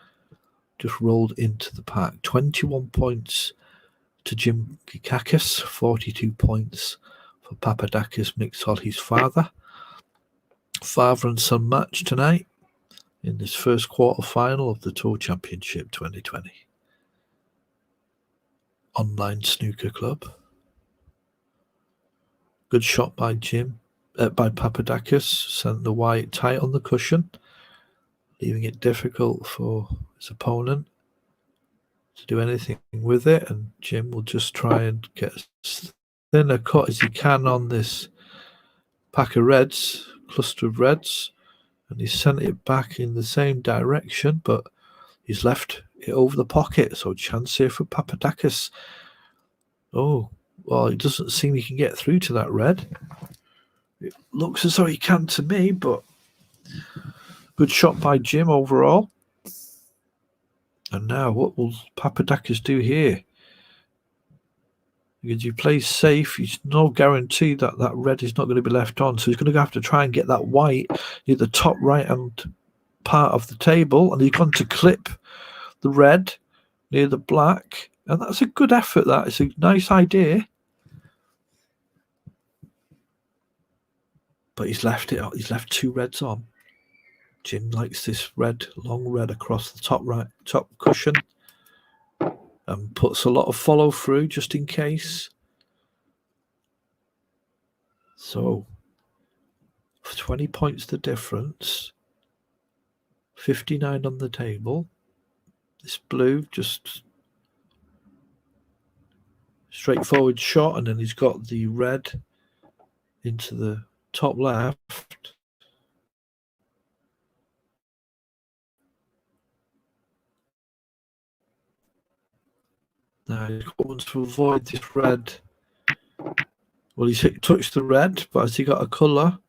just rolled into the pack. 21 points to Jim Kikakis, 42 points for Papadakis Mixol, his father. Father and son match tonight in this first quarter final of the Tour Championship 2020. Online Snooker Club. Good shot by by Papadakis, sent the white tight on the cushion, leaving it difficult for his opponent to do anything with it, and Jim will just try and get as thin a cut as he can on this pack of reds, cluster of reds, and he sent it back in the same direction, but he's left it over the pocket, so chance here for Papadakis. Oh, well, it doesn't seem he can get through to that red. It looks as though he can to me, but good shot by Jim overall. And now what will Papadakis do here? Because he plays safe, he's no guarantee that that red is not going to be left on, so he's going to have to try and get that white near the top right-hand part of the table, and he's going to clip the red near the black, and that's a good effort. That it's a nice idea, but he's left it. He's left two reds on. Jim likes this red, long red across the top cushion, and puts a lot of follow through just in case. So, for 20 points the difference, 59 on the table. This blue just straightforward shot, and then he's got the red into the top left. Now he wants to avoid this red. Well, he's touched the red, but has he got a colour?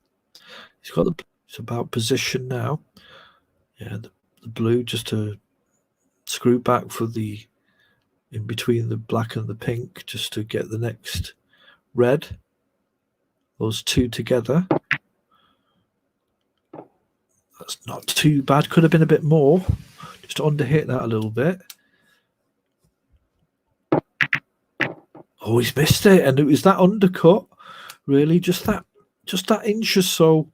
He's got the. It's about position now. Yeah, the blue just to screw back for the in between the black and the pink, just to get the next red. Those two together. That's not too bad. Could have been a bit more. Just to underhit that a little bit. Oh, he's missed it, and it was that undercut, really, just that inch or so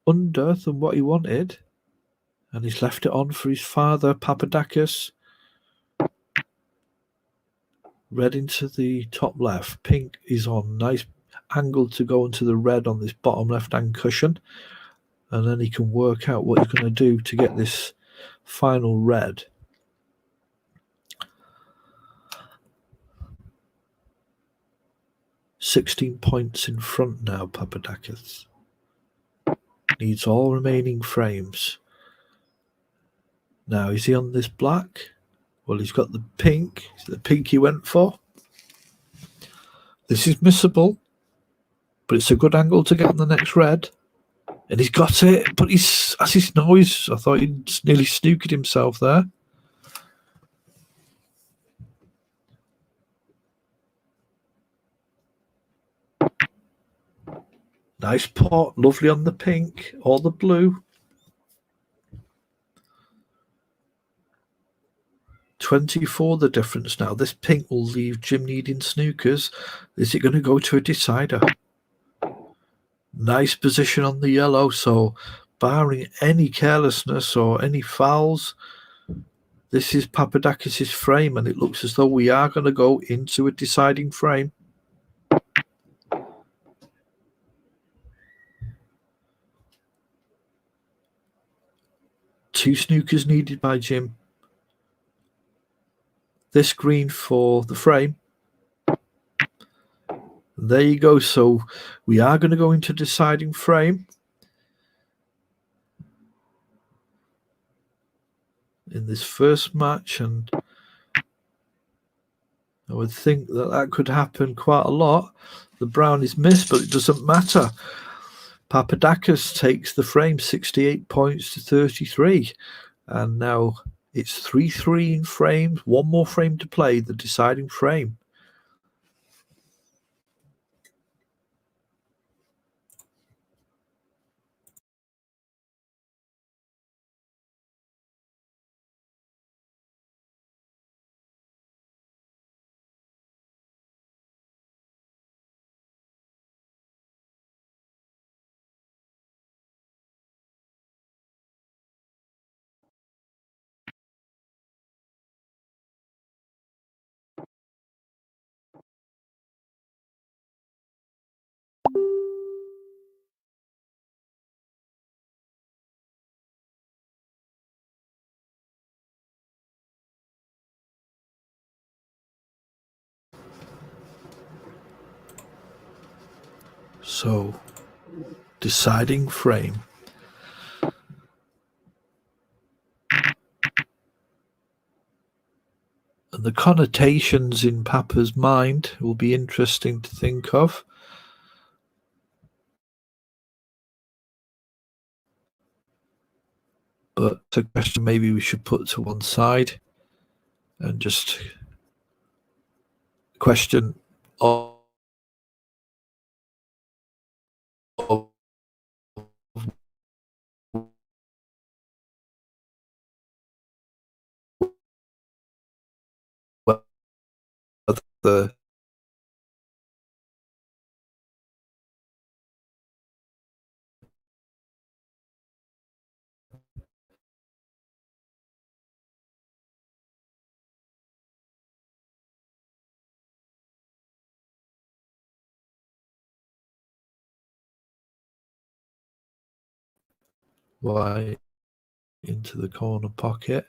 under than what he wanted, and he's left it on for his father, Papadakis. Red into the top left, pink is on, nice angle to go into the red on this bottom left-hand cushion, and then he can work out what he's going to do to get this final red. $16 points in front now, Papadakis. Needs all remaining frames. Now, is he on this black? Well, he's got the pink. The pink he went for. This is missable, but it's a good angle to get on the next red. And he's got it, but he's, as he knows, I thought he'd nearly snooked himself there. Nice pot, lovely on the pink, or the blue. 24 the difference now. This pink will leave Jim needing snookers. Is it going to go to a decider? Nice position on the yellow, so barring any carelessness or any fouls, this is Papadakis' frame, and it looks as though we are going to go into a deciding frame. Two snookers needed by Jim. This green for the frame. And there you go. So we are going to go into deciding frame in this first match, and I would think that could happen quite a lot. The brown is missed, but it doesn't matter. Papadakis takes the frame, 68 points to 33. And now it's 3-3 in frames. One more frame to play, the deciding frame. So, deciding frame. And the connotations in Papa's mind will be interesting to think of. But it's a question maybe we should put to one side and just question of the white into the corner pocket.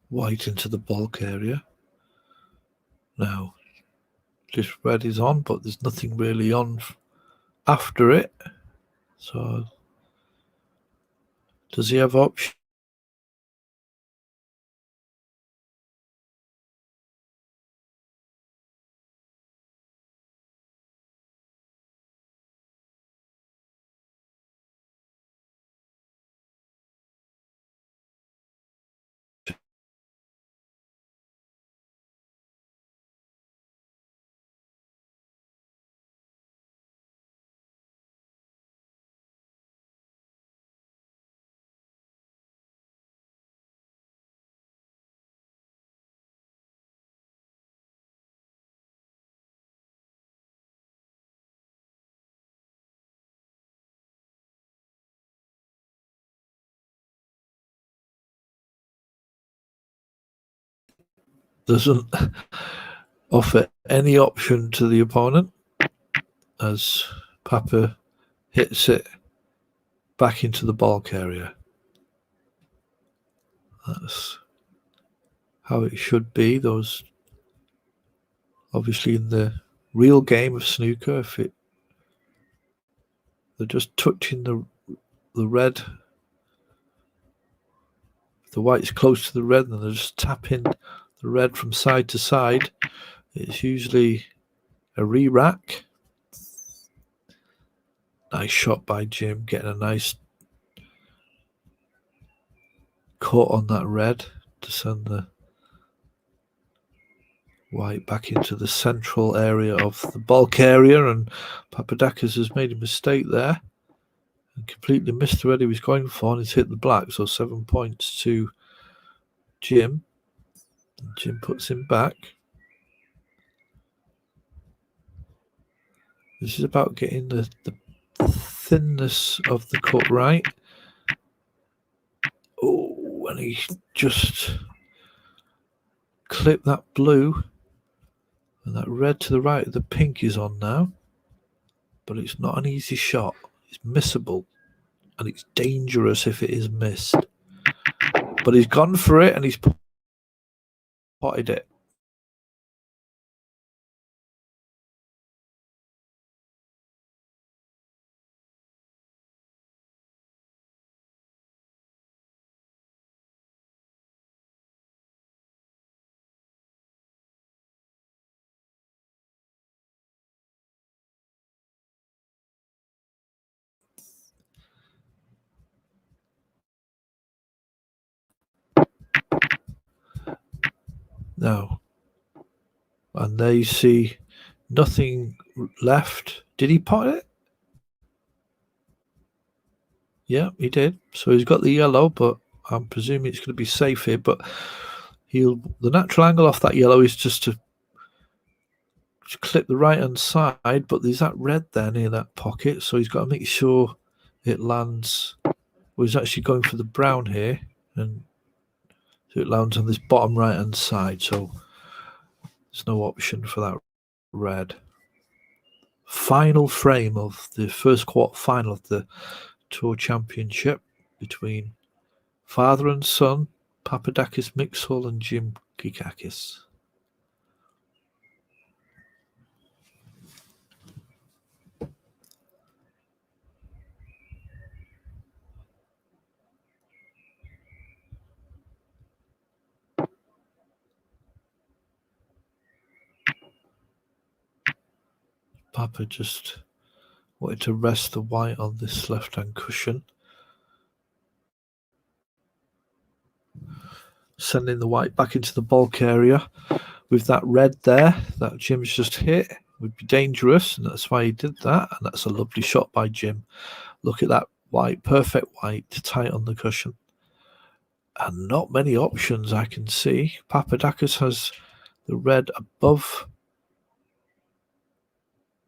White into the bulk area. Now, this red is on, but there's nothing really on after it. So, does he have options? Doesn't offer any option to the opponent as Papa hits it back into the bulk area. That's how it should be. Those obviously in the real game of snooker, if they're just touching the red, if the white's close to the red, and they're just tapping the red from side to side, it's usually a re-rack. Nice shot by Jim, getting a nice cut on that red to send the white back into the central area of the bulk area, and Papadakis has made a mistake there and completely missed the red he was going for, and he's hit the black, so 7 points to Jim. And Jim puts him back. This is about getting the thinness of the cut right. Oh, and he just clipped that blue, and that red to the right of the pink is on now. But it's not an easy shot. It's missable, and it's dangerous if it is missed. But he's gone for it, and he's potted it. Now, and there you see nothing left. Did he pot it? Yeah, he did. So he's got the yellow, but I'm presuming it's going to be safe here. But the natural angle off that yellow is just to clip the right hand side, but there's that red there near that pocket, so he's got to make sure it lands. Well, he's actually going for the brown here, and so it lands on this bottom right hand side, so there's no option for that red. Final frame of the first quarter final of the Tour Championship between father and son, Papadakis Mixel and Jim Kikakis. Papa just wanted to rest the white on this left-hand cushion, sending the white back into the bulk area with that red there that Jim's just hit. Would be dangerous, and that's why he did that, and that's a lovely shot by Jim. Look at that white, perfect white, tight on the cushion, and not many options I can see. Papadakis has the red above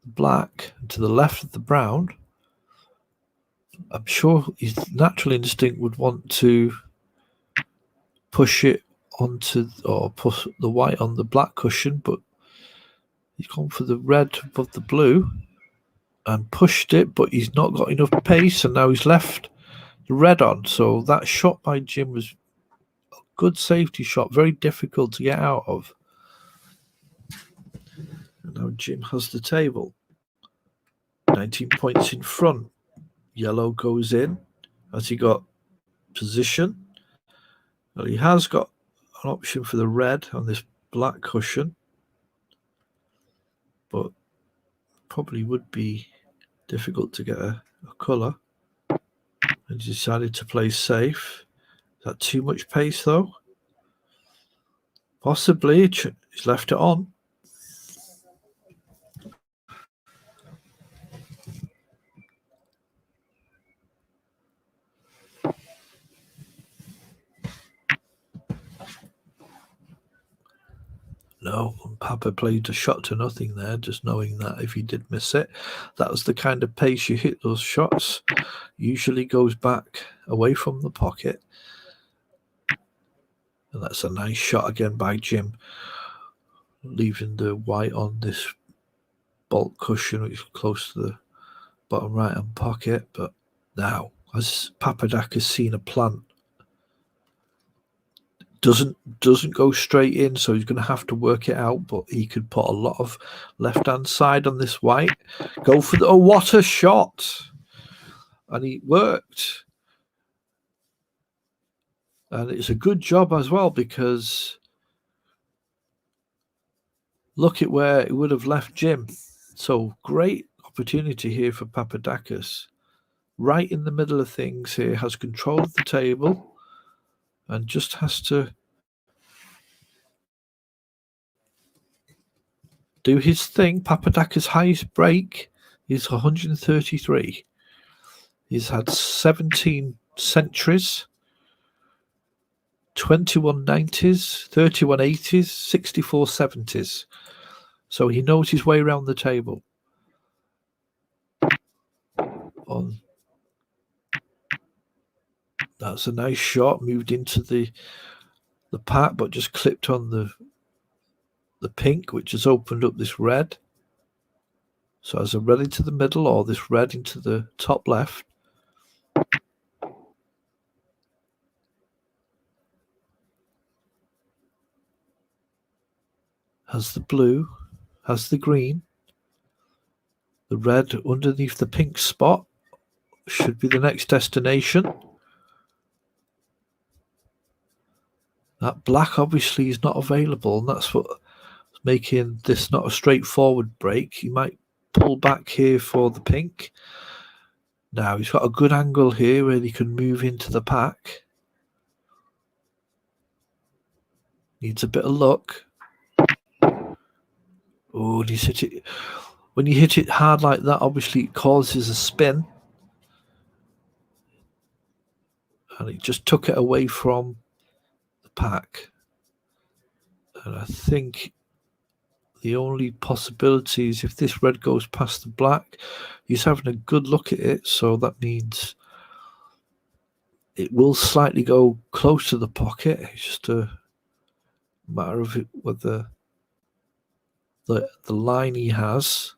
the black and to the left of the brown. I'm sure his natural instinct would want to push it onto, or push the white on the black cushion, but he's gone for the red above the blue and pushed it, but he's not got enough pace, and now he's left the red on. So that shot by Jim was a good safety shot, very difficult to get out of. And now Jim has the table. 19 points in front. Yellow goes in. Has he got position? Well, he has got an option for the red on this black cushion, but probably would be difficult to get a colour. And he decided to play safe. Is that too much pace though? Possibly. He's left it on. No, Papa played a shot to nothing there, just knowing that if he did miss it, that was the kind of pace you hit those shots. Usually goes back away from the pocket. And that's a nice shot again by Jim, leaving the white on this bulk cushion, which is close to the bottom right hand pocket. But now, has Papadakis seen a plant? Doesn't go straight in, so he's going to have to work it out, but he could put a lot of left hand side on this white. Go for the, oh, what a shot! And it worked. And it's a good job as well, because look at where it would have left Jim. So great opportunity here for Papadakis. Right in the middle of things here, has control of the table, and just has to do his thing. Papadakis' highest break is 133. He's had 17 centuries, 21 90s, 31 80s, 64 70s. So he knows his way around the table. That's a nice shot. Moved into the pack, but just clipped on the pink, which has opened up this red. So as a red into the middle, or this red into the top left. Has the blue, has the green. The red underneath the pink spot should be the next destination. That black obviously is not available, and that's what's making this not a straightforward break. He might pull back here for the pink. Now he's got a good angle here where he can move into the pack. Needs a bit of luck. Oh, and he's hit it. When you hit it hard like that, obviously it causes a spin. And it just took it away from the pack. And I think the only possibility is if this red goes past the black, he's having a good look at it. So that means it will slightly go close to the pocket. It's just a matter of it, whether the line he has,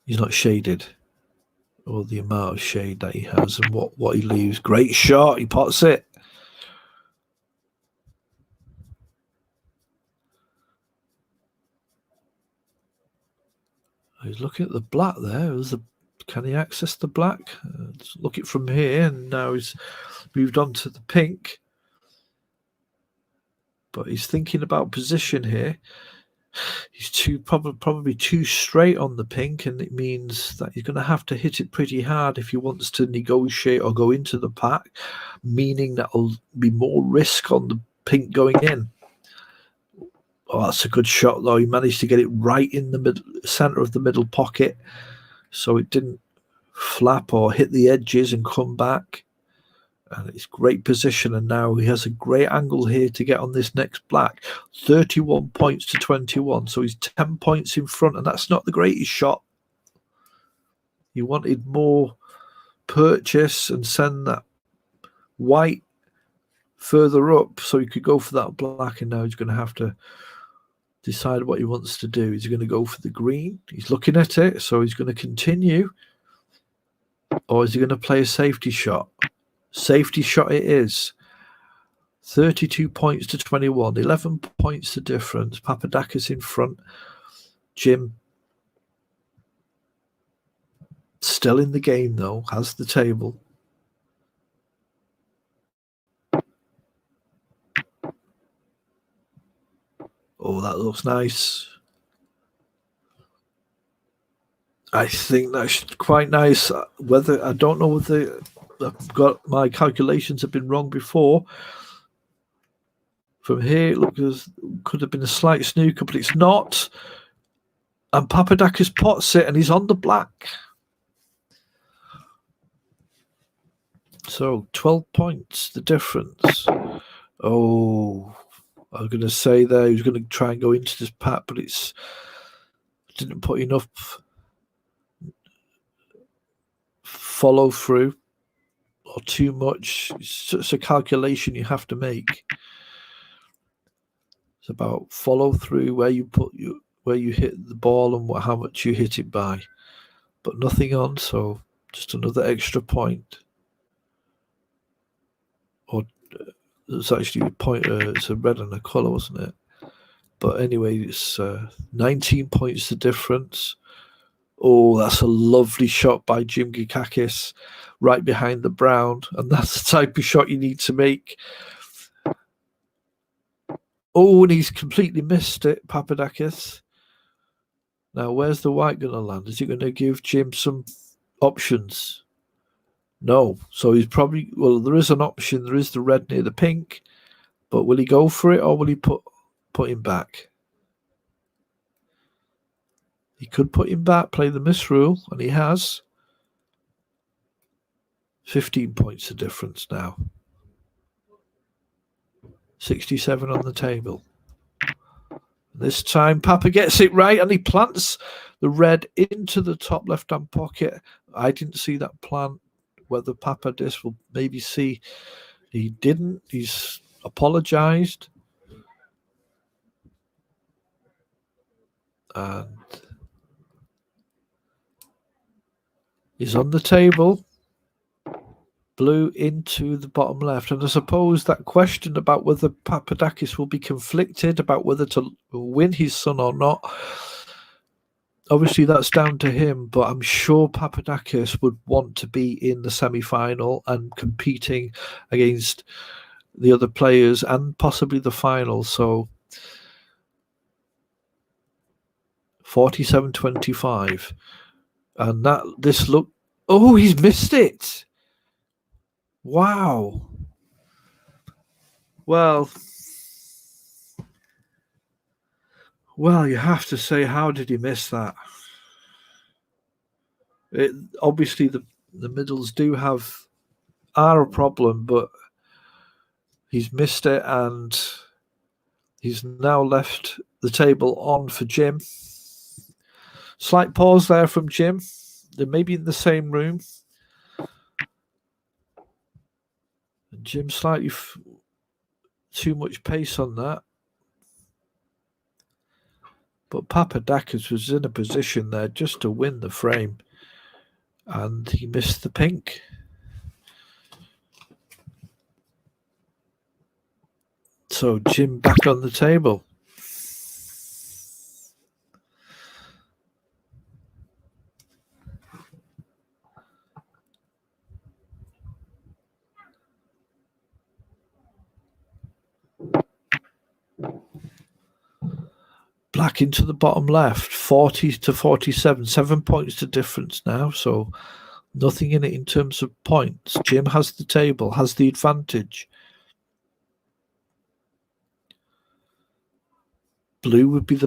he's not shaded, or the amount of shade that he has and what he leaves. Great shot. He pots it. He's looking at the black there. Can he access the black? Let's look it from here, and now he's moved on to the pink. But he's thinking about position here. He's probably too straight on the pink, and it means that he's going to have to hit it pretty hard if he wants to negotiate or go into the pack, meaning that'll be more risk on the pink going in. Oh, that's a good shot, though. He managed to get it right in the center of the middle pocket, so it didn't flap or hit the edges and come back. And it's great position, and now he has a great angle here to get on this next black. 31 points to 21, so he's 10 points in front, and that's not the greatest shot. He wanted more purchase and send that white further up so he could go for that black, and now he's going to have to decide what he wants to do. Is he going to go for the green? He's looking at it, so he's going to continue, or is he going to play a safety shot? Safety shot it is. 32 points to 21. 11 points the difference. Papadakis in front. Jim still in the game, though. Has the table. Oh, that looks nice. I think that's quite nice. I don't know whether I've got my calculations have been wrong before. From here, it looks as could have been a slight snooker, but it's not. And Papadakis pots it, and he's on the black. So 12 points, the difference. Oh, I was going to say there he was going to try and go into this pack, but didn't put enough follow through or too much. It's a calculation you have to make. It's about follow through where you hit the ball and how much you hit it by, but nothing on. So just another extra point. Or it's actually a point. It's a red and a colour, wasn't it? But anyway, it's 19 points the difference. Oh, that's a lovely shot by Jim Gikakis, right behind the brown, and that's the type of shot you need to make. Oh, and he's completely missed it, Papadakis. Now, where's the white going to land? Is he going to give Jim some options? No. So he's probably, well, there is an option. There is the red near the pink, but will he go for it, or will he put put him back. He could put him back, play the misrule, and he has. 15 points of difference now. 67 on the table. This time Papa gets it right, and he plants the red into the top left-hand pocket. I didn't see that plant. Whether Papa this will maybe see. He didn't. He's apologized. And he's on the table. Blue into the bottom left. And I suppose that question about whether Papadakis will be conflicted about whether to win his son or not, obviously that's down to him, but I'm sure Papadakis would want to be in the semi-final and competing against the other players and possibly the final. So 47-25. And this look, oh, he's missed it. Wow. Well, you have to say, how did he miss that? Obviously, the middles are a problem, but he's missed it, and he's now left the table on for Jim. Slight pause there from Jim. They may be in the same room. And Jim slightly too much pace on that. But Papadakis was in a position there just to win the frame. And he missed the pink. So Jim back on the table. Black into the bottom left, 40-47, 7 points to difference now. So nothing in it in terms of points. Jim has the table, has the advantage. Blue would be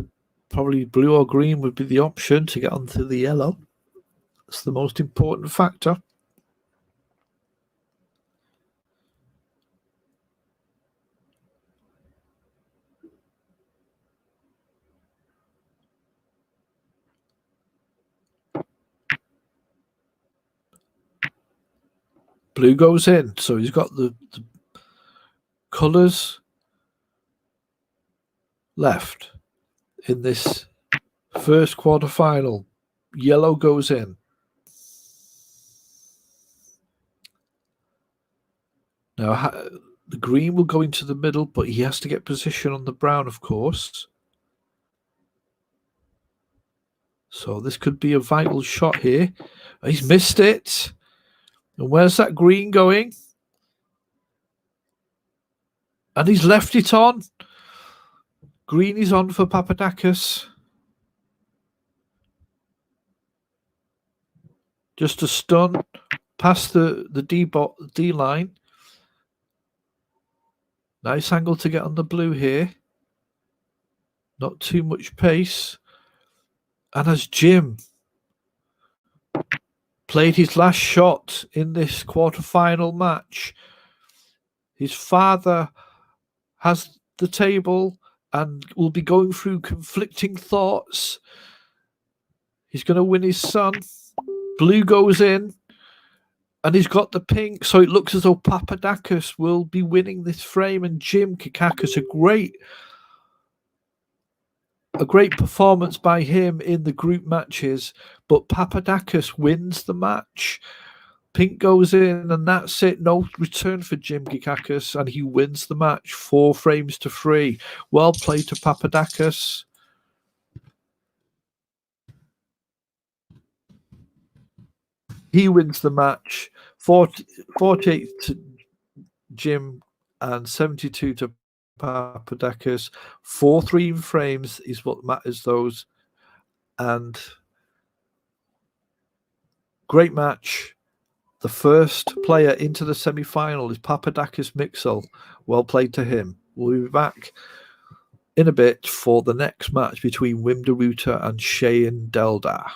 probably blue or green would be the option to get onto the yellow. That's the most important factor. Blue goes in, so he's got the colours left in this first quarter-final. Yellow goes in. Now, the green will go into the middle, but he has to get position on the brown, of course. So this could be a vital shot here. He's missed it. And where's that green going? And he's left it on. Green is on for Papadakis. Just a stun past the D line. Nice angle to get on the blue here. Not too much pace. And as Jim played his last shot in this quarter-final match, his father has the table and will be going through conflicting thoughts. He's going to win his son. Blue goes in, and he's got the pink, so it looks as though Papadakis will be winning this frame, and Jim Kikakis, a great performance by him in the group matches, but Papadakis wins the match. Pink goes in, and that's it. No return for Jim Kikakis, and he wins the match 4-3. Well played to Papadakis. He wins the match 48 to Jim and 72 to Papadakis. 4-3 frames is what matters, those. And great match. The first player into the semi-final is Papadakis Mixel. Well played to him. We'll be back in a bit for the next match between Wim de Ruyter and Shane Deldar.